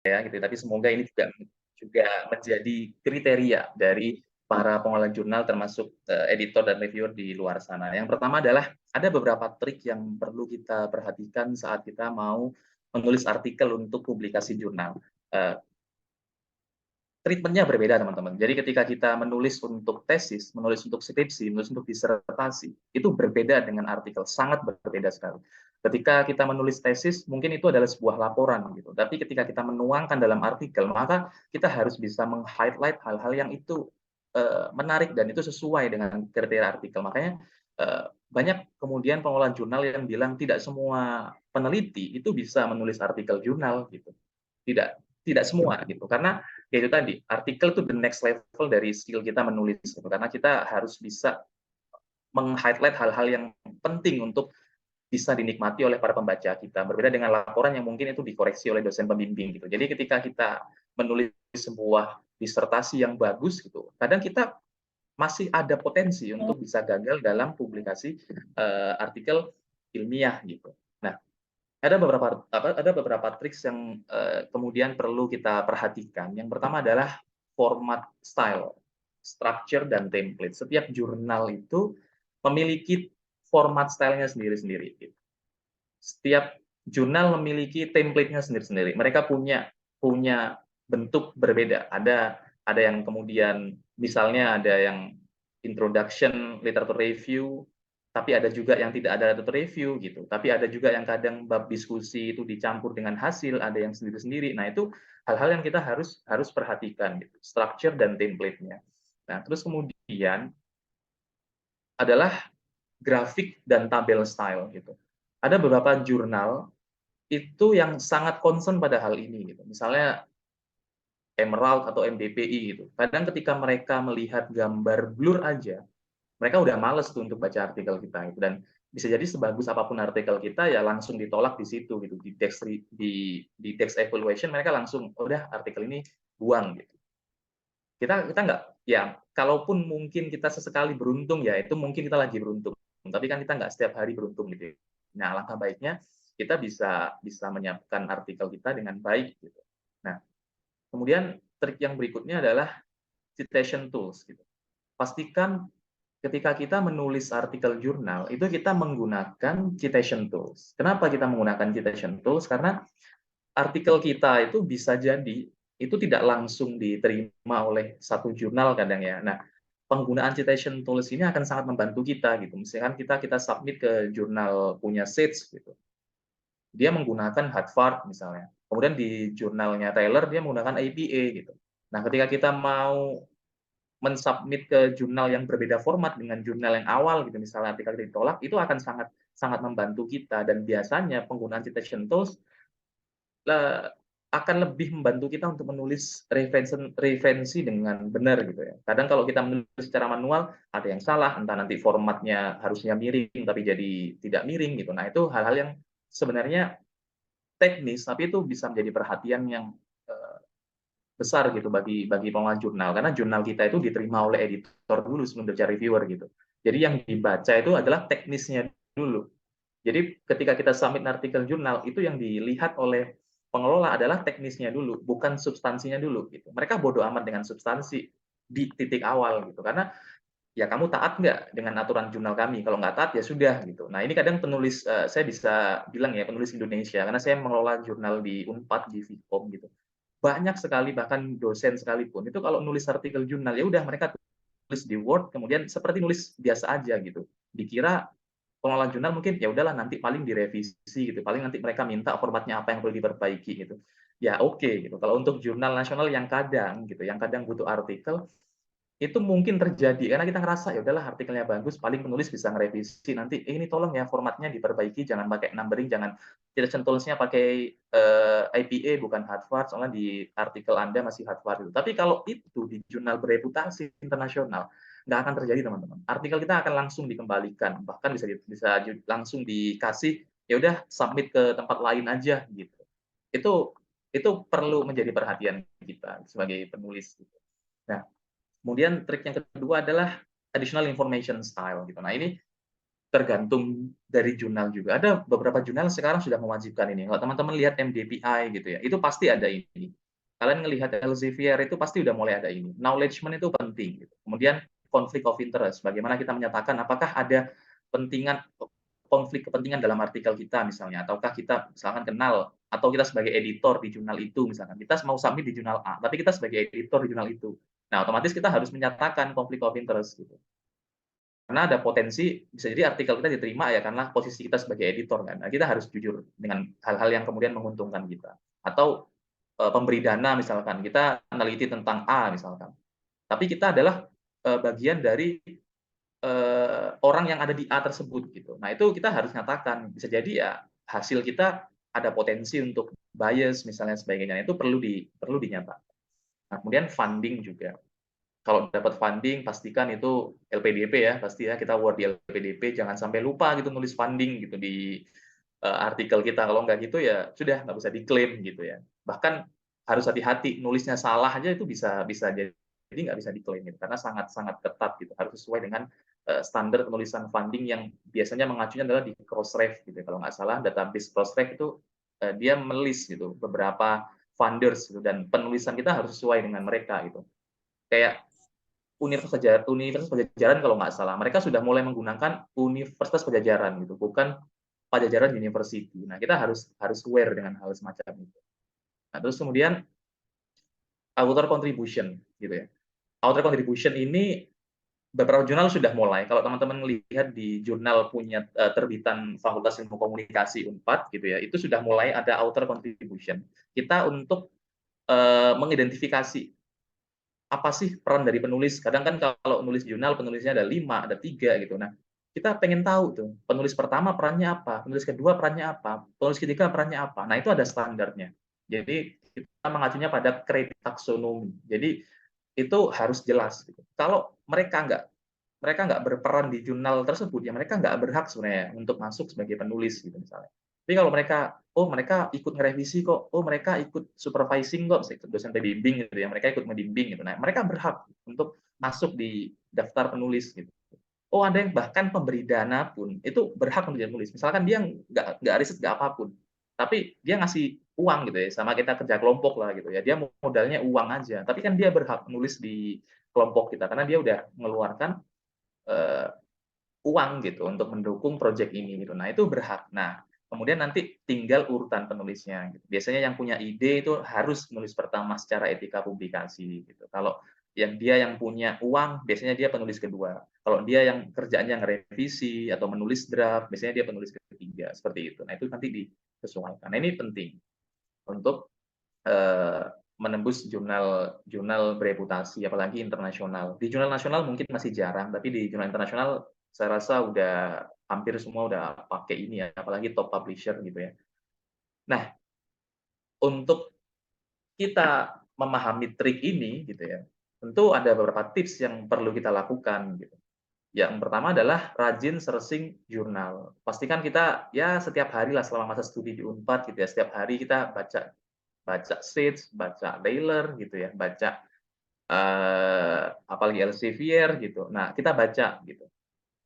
ya gitu. Tapi semoga ini juga juga menjadi kriteria dari para pengelola jurnal termasuk editor dan reviewer di luar sana. Yang pertama adalah ada beberapa trik yang perlu kita perhatikan saat kita mau menulis artikel untuk publikasi jurnal. Uh, Treatment-nya berbeda, teman-teman. Jadi ketika kita menulis untuk tesis, menulis untuk skripsi, menulis untuk disertasi, itu berbeda dengan artikel, sangat berbeda sekali. Ketika kita menulis tesis, mungkin itu adalah sebuah laporan gitu. Tapi ketika kita menuangkan dalam artikel, maka kita harus bisa meng-highlight hal-hal yang itu menarik dan itu sesuai dengan kriteria artikel. Makanya banyak kemudian pengelola jurnal yang bilang tidak semua peneliti itu bisa menulis artikel jurnal gitu. Tidak tidak semua gitu. Karena ya itu tadi, artikel itu the next level dari skill kita menulis gitu. Karena kita harus bisa meng-highlight hal-hal yang penting untuk bisa dinikmati oleh para pembaca kita. Berbeda dengan laporan yang mungkin itu dikoreksi oleh dosen pembimbing gitu. Jadi ketika kita menulis sebuah disertasi yang bagus gitu, kadang kita masih ada potensi untuk bisa gagal dalam publikasi artikel ilmiah gitu. Nah, ada beberapa triks yang kemudian perlu kita perhatikan. Yang pertama adalah format style, structure dan template. Setiap jurnal itu memiliki format stylenya sendiri-sendiri. Setiap jurnal memiliki template-nya sendiri-sendiri. Mereka punya punya bentuk berbeda. Ada yang kemudian misalnya ada yang introduction literature review, tapi ada juga yang tidak ada literature review gitu. Tapi ada juga yang kadang bab diskusi itu dicampur dengan hasil, ada yang sendiri-sendiri. Nah, itu hal-hal yang kita harus perhatikan gitu, structure dan template-nya. Nah, terus kemudian adalah grafik dan tabel style gitu. Ada beberapa jurnal itu yang sangat concern pada hal ini gitu. Misalnya Emerald atau MDPI gitu. Kadang ketika mereka melihat gambar blur aja, mereka udah males tuh untuk baca artikel kita gitu. Dan bisa jadi sebagus apapun artikel kita ya langsung ditolak di situ gitu. Di text evaluation mereka langsung udah artikel ini buang gitu. Kita nggak, ya kalaupun mungkin kita sesekali beruntung ya itu mungkin kita lagi beruntung, tapi kan kita nggak setiap hari beruntung gitu. Nah, alangkah baiknya kita bisa bisa menyiapkan artikel kita dengan baik gitu. Nah, kemudian trik yang berikutnya adalah citation tools gitu. Pastikan ketika kita menulis artikel jurnal itu kita menggunakan citation tools. Kenapa kita menggunakan citation tools? Karena artikel kita itu bisa jadi itu tidak langsung diterima oleh satu jurnal kadang ya. Nah, penggunaan citation tools ini akan sangat membantu kita gitu. Misalkan kita submit ke jurnal punya SAGE gitu. Dia menggunakan Harvard misalnya. Kemudian di jurnalnya Taylor dia menggunakan APA gitu. Nah, ketika kita mau mensubmit ke jurnal yang berbeda format dengan jurnal yang awal gitu, misalnya artikel ditolak, itu akan sangat sangat membantu kita dan biasanya penggunaan citation tools akan lebih membantu kita untuk menulis referensi dengan benar gitu ya. Kadang kalau kita menulis secara manual ada yang salah, entah nanti formatnya harusnya miring tapi jadi tidak miring gitu. Nah, itu hal-hal yang sebenarnya teknis tapi itu bisa menjadi perhatian yang eh, besar gitu bagi bagi pengelola jurnal karena jurnal kita itu diterima oleh editor dulu sebelum baca reviewer gitu. Jadi yang dibaca itu adalah teknisnya dulu. Jadi ketika kita submit artikel jurnal, itu yang dilihat oleh pengelola adalah teknisnya dulu, bukan substansinya dulu gitu. Mereka bodoh amat dengan substansi di titik awal gitu. Karena ya kamu taat nggak dengan aturan jurnal kami? Kalau nggak taat ya sudah gitu. Nah ini kadang penulis, saya bisa bilang ya penulis Indonesia, karena saya mengelola jurnal di Unpad, di Vkom gitu. Banyak sekali bahkan dosen sekalipun itu kalau nulis artikel jurnal ya udah mereka tulis di Word kemudian seperti nulis biasa aja gitu. Dikira pengelola jurnal mungkin ya udahlah nanti paling direvisi gitu, paling nanti mereka minta formatnya apa yang perlu diperbaiki gitu. Ya oke gitu. Kalau untuk jurnal nasional yang kadang gitu, yang kadang butuh artikel itu mungkin terjadi karena kita ngerasa ya udahlah artikelnya bagus, paling penulis bisa ngerevisi nanti ini tolong ya formatnya diperbaiki, jangan pakai numbering, jangan citation tools-nya pakai IPA bukan Harvard, soalnya di artikel Anda masih Harvard itu. Tapi kalau itu di jurnal bereputasi internasional nggak akan terjadi teman-teman. Artikel kita akan langsung dikembalikan, bahkan bisa langsung dikasih ya udah submit ke tempat lain aja gitu. Itu itu perlu menjadi perhatian kita sebagai penulis gitu. Nah, kemudian trik yang kedua adalah additional information style gitu. Nah, ini tergantung dari jurnal juga. Ada beberapa jurnal sekarang sudah mewajibkan ini. Kalau teman-teman lihat MDPI gitu ya, itu pasti ada ini. Kalian ngelihat Elsevier itu pasti udah mulai ada ini. Knowledgement itu penting. Gitu. Kemudian conflict of interest, bagaimana kita menyatakan apakah ada pentingan konflik kepentingan dalam artikel kita misalnya, ataukah kita misalkan kenal atau kita sebagai editor di jurnal itu misalkan kita mau submit di jurnal A, tapi kita sebagai editor di jurnal itu. Nah, otomatis kita harus menyatakan conflict of interest gitu. Karena ada potensi bisa jadi artikel kita diterima ya karena posisi kita sebagai editor kan. Nah, kita harus jujur dengan hal-hal yang kemudian menguntungkan kita. Atau pemberi dana misalkan, kita meneliti tentang A misalkan. Tapi kita adalah bagian dari orang yang ada di A tersebut gitu. Nah, itu kita harus nyatakan. Bisa jadi ya hasil kita ada potensi untuk bias misalnya sebagainya. Itu perlu dinyatakan. Nah, kemudian funding juga. Kalau dapat funding pastikan itu LPDP ya, pasti ya kita award di LPDP, jangan sampai lupa gitu nulis funding gitu di artikel kita. Kalau nggak gitu ya sudah nggak bisa diklaim gitu ya. Bahkan harus hati-hati nulisnya salah aja itu bisa bisa jadi nggak bisa diklaim gitu, karena sangat sangat ketat gitu, harus sesuai dengan standar penulisan funding yang biasanya mengacunya adalah di Crossref gitu. Kalau nggak salah database Crossref itu dia melis gitu beberapa funders gitu, dan penulisan kita harus sesuai dengan mereka gitu. Kayak Universitas Pajajaran kalau nggak salah, mereka sudah mulai menggunakan Universitas Pajajaran gitu, bukan Pajajaran University. Nah, kita harus aware dengan hal semacam itu. Nah, terus kemudian author contribution gitu ya. Author contribution ini beberapa jurnal sudah mulai. Kalau teman-teman lihat di jurnal punya terbitan Fakultas Ilmu Komunikasi Unpad gitu ya, itu sudah mulai ada author contribution. Kita untuk mengidentifikasi apa sih peran dari penulis. Kadang kan kalau nulis jurnal penulisnya ada 5, ada 3 gitu. Nah, kita pengen tahu tuh, penulis pertama perannya apa, penulis kedua perannya apa, penulis ketiga perannya apa. Nah, itu ada standarnya. Jadi kita mengacunya pada kredit taksonomi. Jadi itu harus jelas gitu. Kalau mereka nggak berperan di jurnal tersebut, ya mereka nggak berhak sebenarnya untuk masuk sebagai penulis gitu misalnya. Tapi kalau mereka ikut ngerevisi kok, mereka ikut supervising kok, dosen pembimbing gitu ya, mereka ikut membimbing gitu. Nah, mereka berhak untuk masuk di daftar penulis gitu. Ada yang bahkan pemberi dana pun itu berhak untuk jadi penulis. Misalkan dia nggak riset nggak apapun, tapi dia ngasih uang gitu ya, sama kita kerja kelompok lah gitu ya. Dia modalnya uang aja, tapi kan dia berhak menulis di kelompok kita karena dia udah mengeluarkan uh, uang gitu untuk mendukung proyek ini gitu. Nah, itu berhak. Nah, kemudian nanti tinggal urutan penulisnya gitu. Biasanya yang punya ide itu harus menulis pertama secara etika publikasi gitu. Kalau dia yang punya uang, biasanya dia penulis kedua. Kalau dia yang kerjaannya ngerevisi atau menulis draft, biasanya dia penulis ketiga, seperti itu. Nah, itu nanti disesuaikan. Nah, ini penting untuk menembus jurnal bereputasi, apalagi internasional. Di jurnal nasional mungkin masih jarang, tapi di jurnal internasional saya rasa udah hampir semua udah pakai ini ya, apalagi top publisher gitu ya. Nah, untuk kita memahami trik ini gitu ya, tentu ada beberapa tips yang perlu kita lakukan gitu. Yang pertama adalah rajin searching jurnal. Pastikan kita ya setiap hari lah selama masa studi di Unpad gitu ya, setiap hari kita baca baca Sage, baca Taylor gitu ya, baca apalagi Elsevier gitu. Nah, kita baca gitu.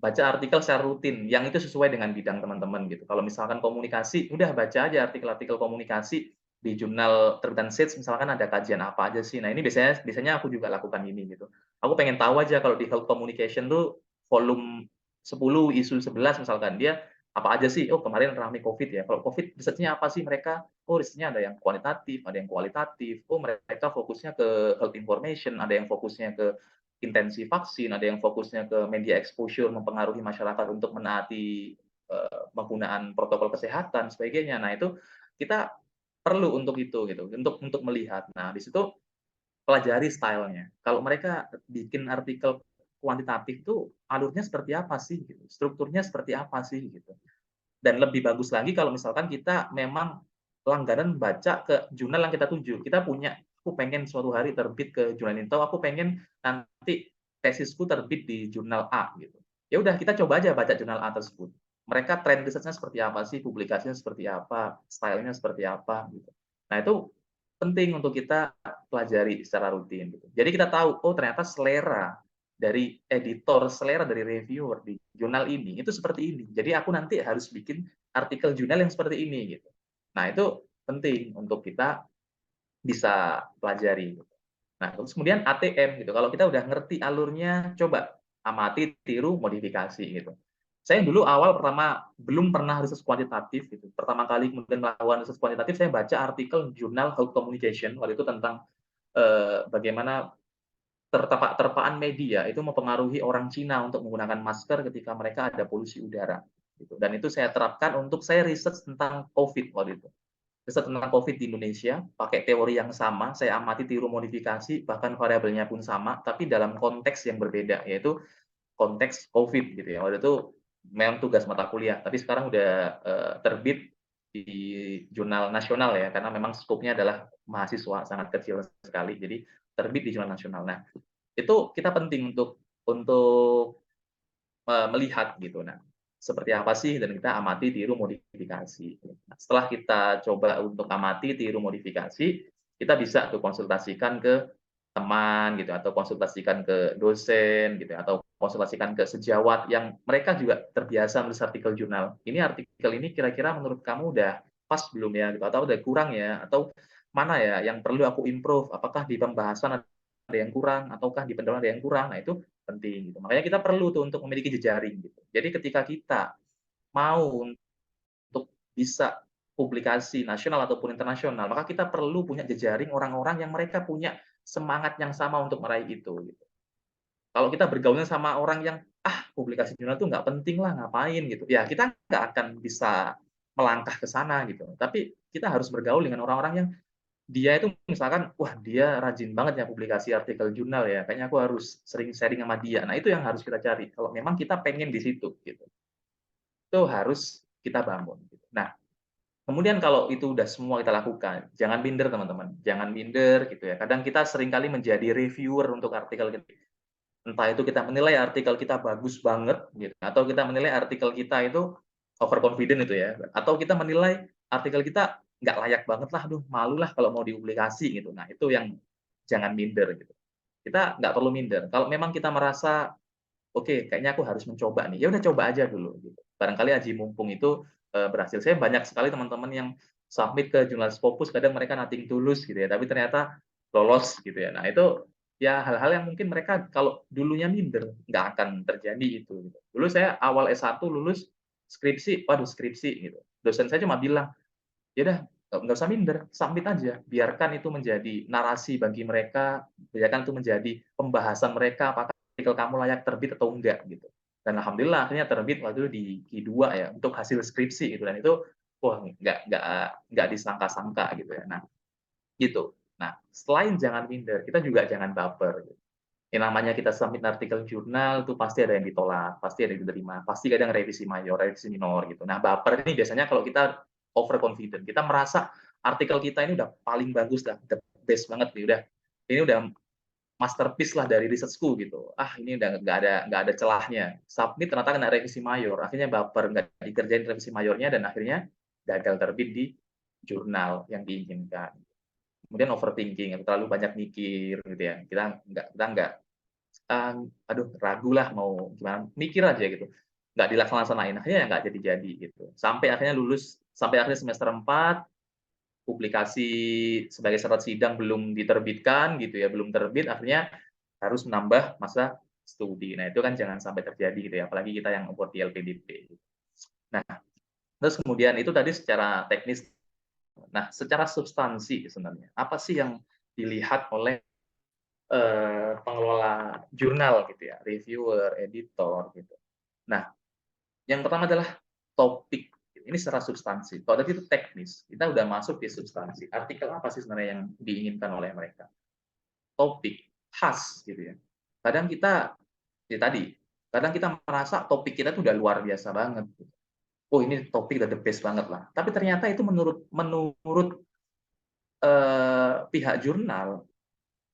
Baca artikel secara rutin yang itu sesuai dengan bidang teman-teman gitu. Kalau misalkan komunikasi, udah baca aja artikel-artikel komunikasi di jurnal terbitan Sage misalkan ada kajian apa aja sih. Nah, ini biasanya biasanya aku juga lakukan ini gitu. Aku pengen tahu aja kalau di Health Communication tuh volume 10 isu 11 misalkan dia apa aja sih? Kemarin ramai COVID ya. Kalau COVID risetnya apa sih mereka? Risetnya ada yang kuantitatif, ada yang kualitatif. Mereka fokusnya ke health information, ada yang fokusnya ke intensi vaksin, ada yang fokusnya ke media exposure mempengaruhi masyarakat untuk menaati penggunaan protokol kesehatan sebagainya. Nah, itu kita perlu untuk itu gitu, untuk melihat. Nah, di situ pelajari stylenya. Kalau mereka bikin artikel kuantitatif itu alurnya seperti apa sih gitu, strukturnya seperti apa sih gitu. Dan lebih bagus lagi kalau misalkan kita memang langganan baca ke jurnal yang kita tuju. Kita punya, aku pengen suatu hari terbit ke jurnal ini, atau aku pengen nanti tesisku terbit di jurnal A gitu. Ya udah kita coba aja baca jurnal A tersebut. Mereka trend risetnya seperti apa sih, publikasinya seperti apa, stylenya seperti apa gitu. Nah, itu penting untuk kita pelajari secara rutin gitu. Jadi kita tahu, ternyata selera dari editor, selera dari reviewer di jurnal ini itu seperti ini. Jadi aku nanti harus bikin artikel jurnal yang seperti ini gitu. Nah, itu penting untuk kita bisa pelajari. Nah, terus kemudian ATM gitu. Kalau kita udah ngerti alurnya, coba amati, tiru, modifikasi gitu. Saya dulu awal pertama belum pernah riset kuantitatif gitu. Pertama kali kemudian melakukan riset kuantitatif, saya baca artikel jurnal Health Communication waktu itu tentang bagaimana terpaan media itu mempengaruhi orang Cina untuk menggunakan masker ketika mereka ada polusi udara. Gitu. Dan itu saya terapkan untuk saya riset tentang COVID waktu itu. Riset tentang COVID di Indonesia, pakai teori yang sama, saya amati, tiru, modifikasi, bahkan variabelnya pun sama, tapi dalam konteks yang berbeda, yaitu konteks COVID gitu ya. Waktu itu memang tugas mata kuliah, tapi sekarang udah terbit di jurnal nasional ya, karena memang skopnya adalah mahasiswa sangat kecil sekali, jadi terbit di jurnal nasional. Nah, itu kita penting untuk melihat gitu. Nah, seperti apa sih dan kita amati, tiru, modifikasi. Nah, setelah kita coba untuk amati, tiru, modifikasi, kita bisa tuh konsultasikan ke teman gitu atau konsultasikan ke dosen gitu atau konsultasikan ke sejawat yang mereka juga terbiasa menulis artikel jurnal. Ini artikel ini kira-kira menurut kamu udah pas belum ya gitu atau udah kurang ya atau mana ya yang perlu aku improve? Apakah di pembahasan ada yang kurang ataukah di pendalaman ada yang kurang? Nah, itu penting gitu. Makanya kita perlu tuh untuk memiliki jejaring gitu. Jadi ketika kita mau untuk bisa publikasi nasional ataupun internasional, maka kita perlu punya jejaring orang-orang yang mereka punya semangat yang sama untuk meraih itu gitu. Kalau kita bergaulnya sama orang yang, "Ah, publikasi jurnal itu nggak penting lah, ngapain," gitu, ya kita nggak akan bisa melangkah ke sana gitu. Tapi kita harus bergaul dengan orang-orang yang dia itu misalkan, "Wah, dia rajin banget ya publikasi artikel jurnal ya, kayaknya aku harus sering sharing sama dia." Nah, itu yang harus kita cari, kalau memang kita pengen di situ, gitu. Itu harus kita bangun, gitu. Nah, kemudian kalau itu udah semua kita lakukan, jangan minder teman-teman, jangan minder gitu ya. Kadang kita seringkali menjadi reviewer untuk artikel kita. Entah itu kita menilai artikel kita bagus banget gitu, atau kita menilai artikel kita itu overconfident itu ya, atau kita menilai artikel kita nggak layak banget lah, aduh malu lah kalau mau dipublikasi gitu. Nah, itu yang jangan minder gitu. Kita nggak perlu minder. Kalau memang kita merasa, "Oke, kayaknya aku harus mencoba nih," ya udah coba aja dulu gitu. Barangkali aji mumpung itu, berhasil. Saya banyak sekali teman-teman yang submit ke jurnal Scopus, kadang mereka nothing tulus gitu ya, tapi ternyata lolos gitu ya. Nah, itu ya hal-hal yang mungkin mereka kalau dulunya minder, nggak akan terjadi itu gitu. Dulu saya awal S1 lulus skripsi, waduh skripsi gitu. Dosen saya cuma bilang, "Ya udah, nggak usah minder, submit aja. Biarkan itu menjadi narasi bagi mereka, biarkan itu menjadi pembahasan mereka, apakah artikel kamu layak terbit atau enggak," gitu. Dan alhamdulillah akhirnya terbit waktu itu di Q2 ya, untuk hasil skripsi gitu, dan itu wah nggak disangka-sangka gitu ya. Nah, gitu. Nah, selain jangan minder, kita juga jangan baper gitu. Yang namanya kita submit artikel jurnal tuh pasti ada yang ditolak, pasti ada yang diterima, pasti kadang revisi mayor, revisi minor gitu. Nah, baper ini biasanya kalau kita overconfident, kita merasa artikel kita ini udah paling bagus dah, the best banget nih, ini udah masterpiece lah dari risetku gitu. Ah, ini udah nggak ada celahnya. Submit ternyata kena revisi mayor, akhirnya baper, nggak dikerjain revisi mayornya dan akhirnya gagal terbit di jurnal yang diinginkan. Kemudian overthinking, terlalu banyak mikir gitu ya. Kita nggak aduh ragu lah mau gimana, mikir aja gitu, nggak dilaksanain, akhirnya ya nggak jadi-jadi gitu. Sampai akhirnya lulus, sampai akhirnya semester 4 publikasi sebagai syarat sidang belum diterbitkan gitu ya, belum terbit, akhirnya harus menambah masa studi. Nah, itu kan jangan sampai terjadi gitu ya, apalagi kita yang upload di LPDP. Nah, terus kemudian itu tadi secara teknis. Nah, secara substansi sebenarnya, apa sih yang dilihat oleh pengelola jurnal gitu ya, reviewer, editor gitu. Nah, yang pertama adalah topik. Ini secara substansi. Kalau tadi itu teknis, kita udah masuk di substansi. Artikel apa sih sebenarnya yang diinginkan oleh mereka? Topik, khas gitu ya. Kadang kita, ya tadi, kadang kita merasa topik kita tuh udah luar biasa banget. Oh ini topik udah the best banget lah. Tapi ternyata itu menurut menurut pihak jurnal,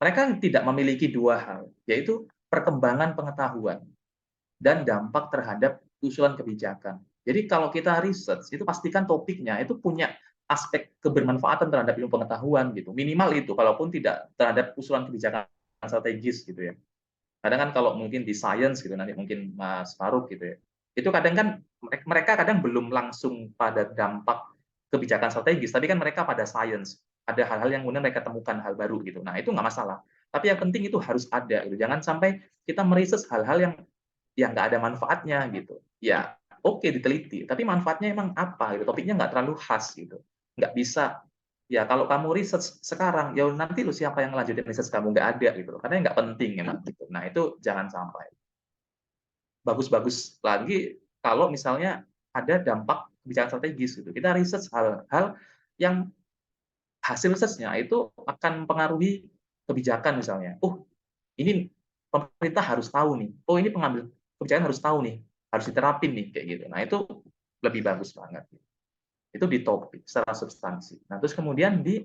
mereka tidak memiliki dua hal, yaitu perkembangan pengetahuan dan dampak terhadap usulan kebijakan. Jadi kalau kita riset, itu pastikan topiknya itu punya aspek kebermanfaatan terhadap ilmu pengetahuan gitu. Minimal itu, kalaupun tidak terhadap usulan kebijakan strategis gitu ya. Kadang kan kalau mungkin di science gitu, nanti mungkin Mas Farouk gitu ya, itu kadang kan mereka kadang belum langsung pada dampak kebijakan strategis, tapi kan mereka pada science. Ada hal-hal yang kemudian mereka temukan hal baru gitu. Nah, itu nggak masalah. Tapi yang penting itu harus ada gitu. Jangan sampai kita meriset hal-hal yang nggak ada manfaatnya gitu. Ya, oke diteliti, tapi manfaatnya emang apa gitu. Topiknya nggak terlalu khas gitu. Nggak bisa, ya kalau kamu riset sekarang, ya nanti lu siapa yang lanjutin riset kamu, nggak ada gitu loh. Karena nggak penting emang gitu. Nah, itu jangan sampai. Bagus-bagus lagi kalau misalnya ada dampak kebijakan strategis gitu. Kita riset hal-hal yang hasil risetnya itu akan mempengaruhi kebijakan misalnya. Oh, ini pemerintah harus tahu nih. Oh, ini pengambil kebijakan harus tahu nih, harus diterapin nih kayak gitu. Nah, itu lebih bagus banget. Itu di topik secara substansi. Nah, terus kemudian di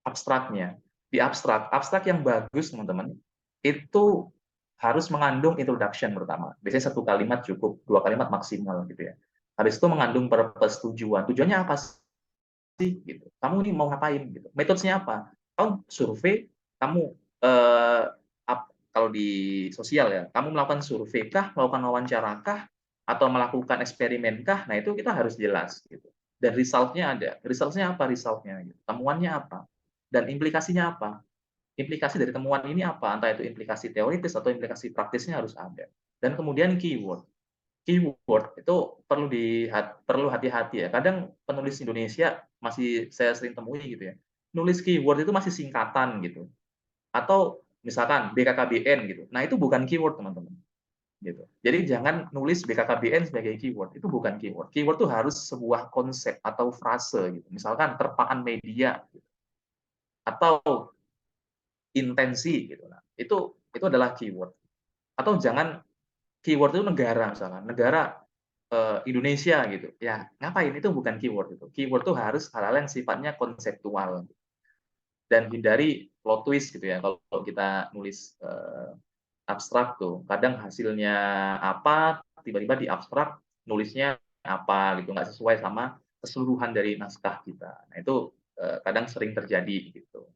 abstraknya. Di abstrak yang bagus teman-teman, itu harus mengandung introduction pertama. Biasanya satu kalimat cukup, dua kalimat maksimal gitu ya. Habis itu mengandung purpose, tujuan. Tujuannya apa sih? Gitu. Kamu ini mau ngapain? Gitu. Metodenya apa? Kamu survei, kamu eh, kalau di sosial ya, kamu melakukan survei kah, melakukan wawancara kah, atau melakukan eksperimen kah? Nah, itu kita harus jelas gitu. Dan result-nya ada. Result-nya apa result-nya? Gitu. Temuannya apa? Dan implikasinya apa? Implikasi dari temuan ini apa? Entah itu implikasi teoritis atau implikasi praktisnya harus ada. Dan kemudian keyword. Keyword itu perlu hati-hati ya. Kadang penulis Indonesia masih saya sering temui gitu ya. Nulis keyword itu masih singkatan gitu. Atau misalkan BKKBN gitu. Nah, itu bukan keyword, teman-teman. Gitu. Jadi jangan nulis BKKBN sebagai keyword. Itu bukan keyword. Keyword itu harus sebuah konsep atau frase gitu. Misalkan terpaan media gitu. Atau intensi gitu. Nah, itu adalah keyword. Atau jangan keyword itu negara misalkan, negara Indonesia gitu. Ya, ngapain itu bukan keyword itu. Keyword itu harus hal-hal yang sifatnya konseptual dan hindari plot twist gitu ya. Kalau kita nulis abstrak tuh, kadang hasilnya apa, tiba-tiba di abstrak nulisnya apa gitu, nggak sesuai sama keseluruhan dari naskah kita. Nah, itu kadang sering terjadi gitu.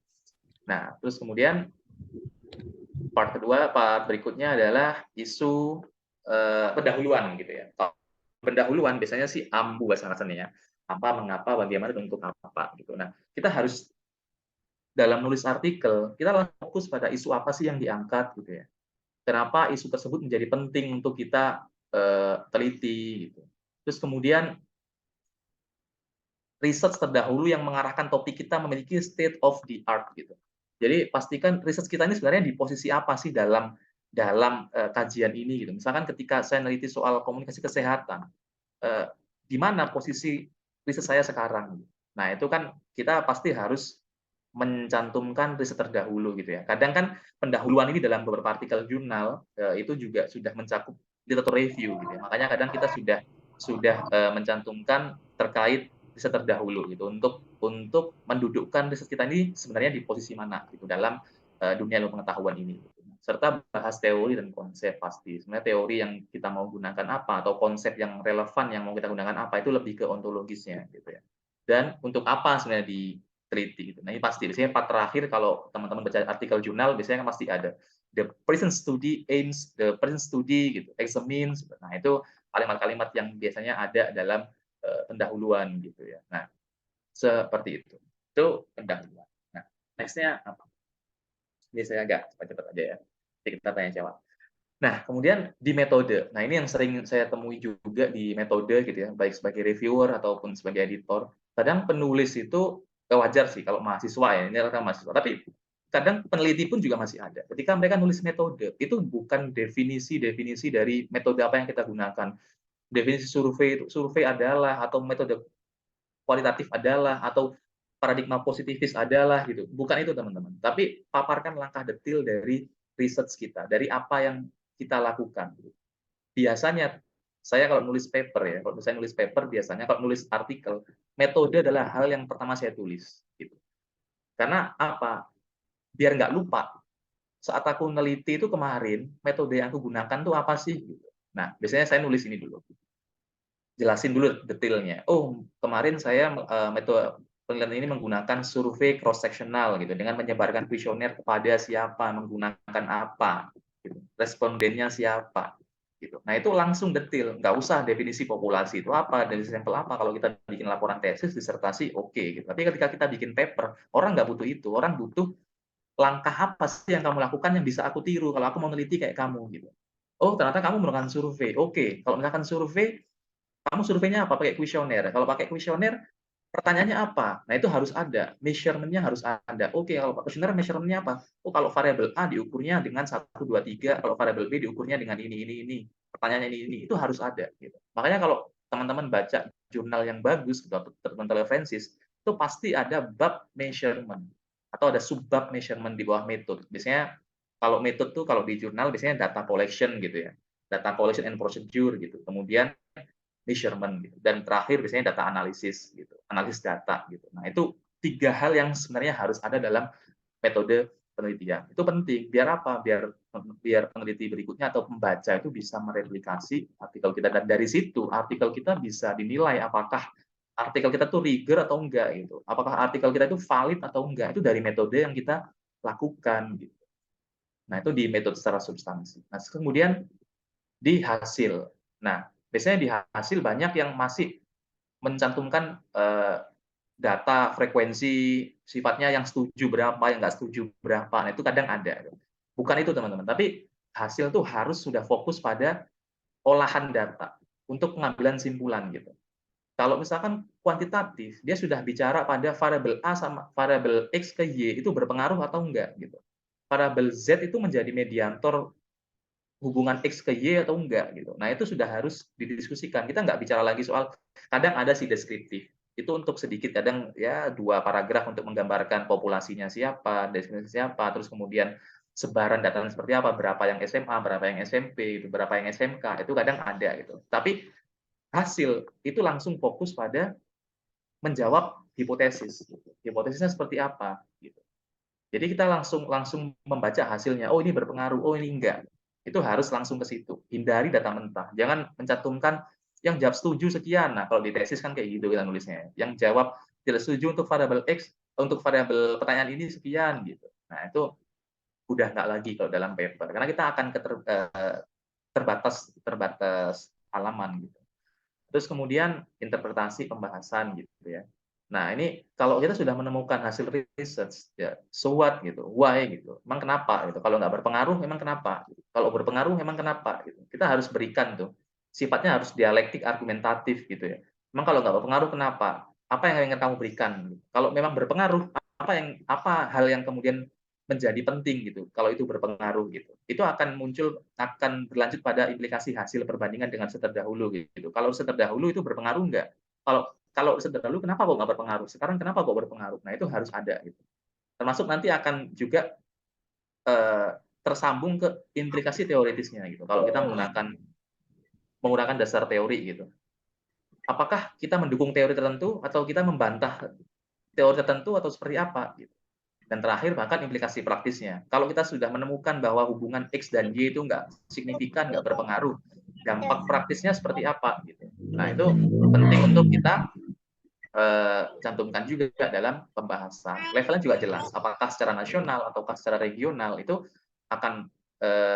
Nah, terus kemudian part berikutnya adalah isu pendahuluan gitu ya. Pendahuluan biasanya sih ambu bahasa kasarnya ya. Apa, mengapa, bagaimana, dan untuk apa gitu. Nah, kita harus dalam nulis artikel, kita langsung fokus pada isu apa sih yang diangkat gitu ya. Kenapa isu tersebut menjadi penting untuk kita teliti gitu. Terus kemudian riset terdahulu yang mengarahkan topik kita memiliki state of the art gitu. Jadi pastikan riset kita ini sebenarnya di posisi apa sih dalam kajian ini gitu. Misalkan ketika saya meneliti soal komunikasi kesehatan, di mana posisi riset saya sekarang. Nah, itu kan kita pasti harus mencantumkan riset terdahulu gitu ya. Kadang kan pendahuluan ini dalam beberapa artikel jurnal itu juga sudah mencakup literatur review gitu ya. Makanya kadang kita sudah mencantumkan terkait riset terdahulu gitu untuk mendudukkan riset kita ini sebenarnya di posisi mana gitu dalam dunia ilmu pengetahuan ini. Gitu. Serta bahas teori dan konsep pasti. Sebenarnya teori yang kita mau gunakan apa atau konsep yang relevan yang mau kita gunakan apa itu lebih ke ontologisnya gitu ya. Dan untuk apa sebenarnya diteliti gitu. Nah, ini pasti. Biasanya part terakhir kalau teman-teman baca artikel jurnal biasanya kan pasti ada the present study aims, the present study gitu, examines. Nah, itu kalimat-kalimat yang biasanya ada dalam pendahuluan gitu ya. Nah, seperti itu. Itu pendahuluan. Nah, next-nya apa? Ini saya agak cepat-cepat aja ya. Jadi kita tanya jawab. Nah, kemudian di metode. Nah, ini yang sering saya temui juga di metode gitu ya, baik sebagai reviewer ataupun sebagai editor. Kadang penulis itu wajar sih kalau mahasiswa ya, ini adalah mahasiswa. Tapi kadang peneliti pun juga masih ada. Ketika mereka nulis metode, itu bukan definisi-definisi dari metode apa yang kita gunakan. Definisi survei adalah, atau metode kualitatif adalah, atau paradigma positifis adalah gitu. Bukan itu teman-teman. Tapi paparkan langkah detail dari research kita, dari apa yang kita lakukan. Biasanya saya kalau nulis paper ya, kalau saya nulis paper biasanya kalau nulis artikel, metode adalah hal yang pertama saya tulis. Gitu. Karena apa? Biar nggak lupa. Saat aku neliti itu kemarin, metode yang aku gunakan tuh apa sih? Gitu. Nah, biasanya saya nulis ini dulu. Jelasin dulu detailnya. Oh, kemarin saya metode penelitian ini menggunakan survei cross sectional gitu dengan menyebarkan kuesioner kepada siapa, menggunakan apa. respondennya siapa, gitu. Nah, itu langsung detail, nggak usah definisi populasi itu apa, dari sampel apa, kalau kita bikin laporan tesis, disertasi, oke, gitu. Tapi ketika kita bikin paper, orang nggak butuh itu, orang butuh langkah apa sih yang kamu lakukan yang bisa aku tiru kalau aku mau meneliti kayak kamu, gitu. Oh, ternyata kamu melakukan survei, oke. Kalau misalkan survei, kamu surveinya apa? Pakai kuesioner. Kalau pakai kuesioner, pertanyaannya apa? Nah, itu harus ada, measurement-nya harus ada. Oke, kalau kuesioner measurement-nya apa? Oh, kalau variabel A diukurnya dengan 1, 2, 3, kalau variabel B diukurnya dengan ini. Pertanyaannya ini. Itu harus ada, gitu. Makanya kalau teman-teman baca jurnal yang bagus, atau teman-teman referensis, itu pasti ada bab measurement, atau ada subbab measurement di bawah metode. Biasanya kalau metode tuh kalau di jurnal biasanya data collection gitu ya. Data collection and procedure gitu. Kemudian measurement gitu. Dan terakhir biasanya data analisis gitu, analisis data gitu. Nah, itu 3 hal yang sebenarnya harus ada dalam metode penelitian. Itu penting, biar apa? Biar peneliti berikutnya atau pembaca itu bisa mereplikasi artikel kita, dan dari situ artikel kita bisa dinilai apakah artikel kita tuh rigor atau enggak gitu. Apakah artikel kita itu valid atau enggak, itu dari metode yang kita lakukan gitu. Nah, itu di metode secara substansi. Nah, kemudian di hasil. Nah, biasanya di hasil banyak yang masih mencantumkan data frekuensi sifatnya yang setuju berapa, yang nggak setuju berapa. Nah, itu kadang ada. Bukan itu teman-teman, tapi hasil tuh harus sudah fokus pada olahan data untuk pengambilan simpulan gitu. Kalau misalkan kuantitatif, dia sudah bicara pada variabel A sama variabel X ke Y itu berpengaruh atau enggak gitu. Variabel Z itu menjadi mediator hubungan X ke Y atau enggak gitu. Nah, itu sudah harus didiskusikan. Kita nggak bicara lagi soal, kadang ada sih deskriptif. Itu untuk sedikit, kadang ya 2 paragraf untuk menggambarkan populasinya siapa, deskripsi siapa, terus kemudian sebaran datanya seperti apa, berapa yang SMA, berapa yang SMP, berapa yang SMK, itu kadang ada gitu. Tapi hasil itu langsung fokus pada menjawab hipotesis. Gitu. Hipotesisnya seperti apa gitu. Jadi kita langsung langsung membaca hasilnya, oh ini berpengaruh, oh ini enggak. Itu harus langsung ke situ. Hindari data mentah. Jangan mencantumkan yang jawab setuju sekian. Nah, kalau di tesis kan kayak gitu kita nulisnya. Yang jawab tidak setuju untuk variabel X, untuk variabel pertanyaan ini sekian gitu. Nah, itu udah nggak lagi kalau dalam paper. Karena kita akan terbatas terbatas halaman gitu. Terus kemudian interpretasi pembahasan gitu ya. Nah, ini kalau kita sudah menemukan hasil research, ya so what gitu, why gitu, emang kenapa gitu. Kalau nggak berpengaruh, memang kenapa? Gitu. Kalau berpengaruh, memang kenapa? Gitu. Kita harus berikan tuh, sifatnya harus dialektik argumentatif gitu ya. Memang kalau nggak berpengaruh, kenapa? Apa yang ingin kamu berikan? Gitu. Kalau memang berpengaruh, apa hal yang kemudian menjadi penting gitu kalau itu berpengaruh gitu. Itu akan berlanjut pada implikasi hasil perbandingan dengan riset terdahulu gitu. Kalau riset terdahulu itu berpengaruh enggak? Kalau riset terdahulu kenapa kok nggak berpengaruh? Sekarang kenapa kok berpengaruh? Nah, itu harus ada gitu. Termasuk nanti akan juga tersambung ke implikasi teoritisnya gitu. Kalau kita menggunakan dasar teori gitu. Apakah kita mendukung teori tertentu atau kita membantah teori tertentu atau seperti apa gitu. Dan terakhir bahkan implikasi praktisnya. Kalau kita sudah menemukan bahwa hubungan X dan Y itu nggak signifikan, nggak berpengaruh, dampak praktisnya seperti apa gitu. Nah, itu penting untuk kita cantumkan juga dalam pembahasan. Levelnya juga jelas, apakah secara nasional ataukah secara regional itu akan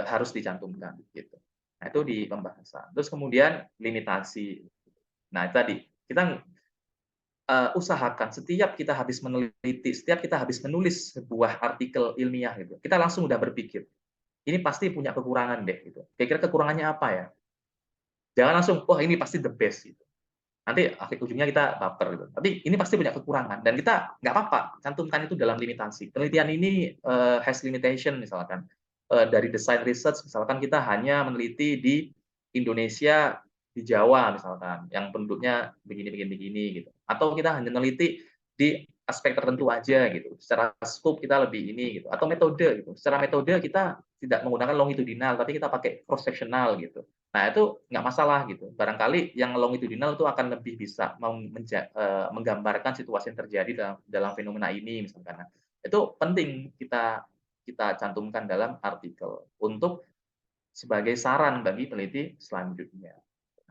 harus dicantumkan gitu. Nah, itu di pembahasan. Terus kemudian limitasi. Nah, tadi kita usahakan setiap kita habis meneliti, setiap kita habis menulis sebuah artikel ilmiah gitu, kita langsung udah berpikir, ini pasti punya kekurangan deh gitu. Kira-kira kekurangannya apa ya? Jangan langsung, wah ini pasti the best gitu. Nanti akhir ujungnya kita baper gitu. Tapi ini pasti punya kekurangan dan kita nggak apa-apa cantumkan itu dalam limitasi. Penelitian ini has limitation misalkan. Dari design research misalkan kita hanya meneliti di Indonesia, di Jawa misalkan, yang penduduknya begini gitu. Atau kita hanya meneliti di aspek tertentu aja gitu. Secara scope kita lebih ini gitu. Atau metode gitu. Secara metode kita tidak menggunakan longitudinal, tapi kita pakai cross sectional gitu. Nah, itu nggak masalah gitu. Barangkali yang longitudinal itu akan lebih bisa menggambarkan situasi yang terjadi dalam fenomena ini misalkan. Nah, itu penting kita kita cantumkan dalam artikel untuk sebagai saran bagi peneliti selanjutnya.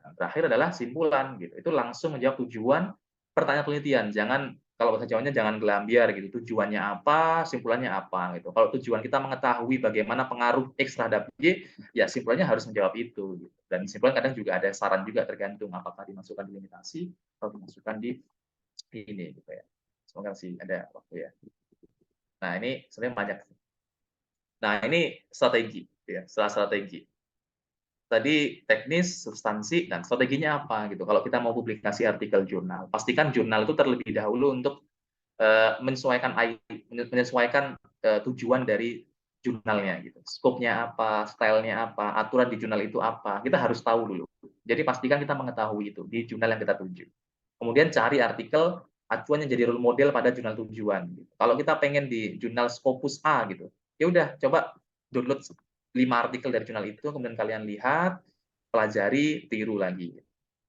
Nah, terakhir adalah simpulan gitu. Itu langsung menjawab tujuan pertanyaan penelitian. Jangan kalau bahasa Jawanya jangan gelambiar gitu, tujuannya apa, simpulannya apa gitu. Kalau tujuan kita mengetahui bagaimana pengaruh X terhadap Y, ya simpulannya harus menjawab itu gitu. Dan simpulan kadang juga ada saran juga tergantung apakah dimasukkan di limitasi atau dimasukkan di ini gitu ya. Semoga sih ada waktu ya. Nah, ini sebenarnya banyak. Nah, ini strategi ya, setelah strategi. Tadi teknis, substansi, dan strateginya apa gitu. Kalau kita mau publikasi artikel jurnal, pastikan jurnal itu terlebih dahulu untuk menyesuaikan tujuan dari jurnalnya gitu. Skopnya apa, stylenya apa, aturan di jurnal itu apa. Kita harus tahu dulu. Jadi pastikan kita mengetahui itu di jurnal yang kita tuju. Kemudian cari artikel acuan yang jadi role model pada jurnal tujuan. Gitu. Kalau kita pengen di jurnal Scopus A gitu, ya udah coba download 5 artikel dari jurnal itu, kemudian kalian lihat, pelajari, tiru lagi.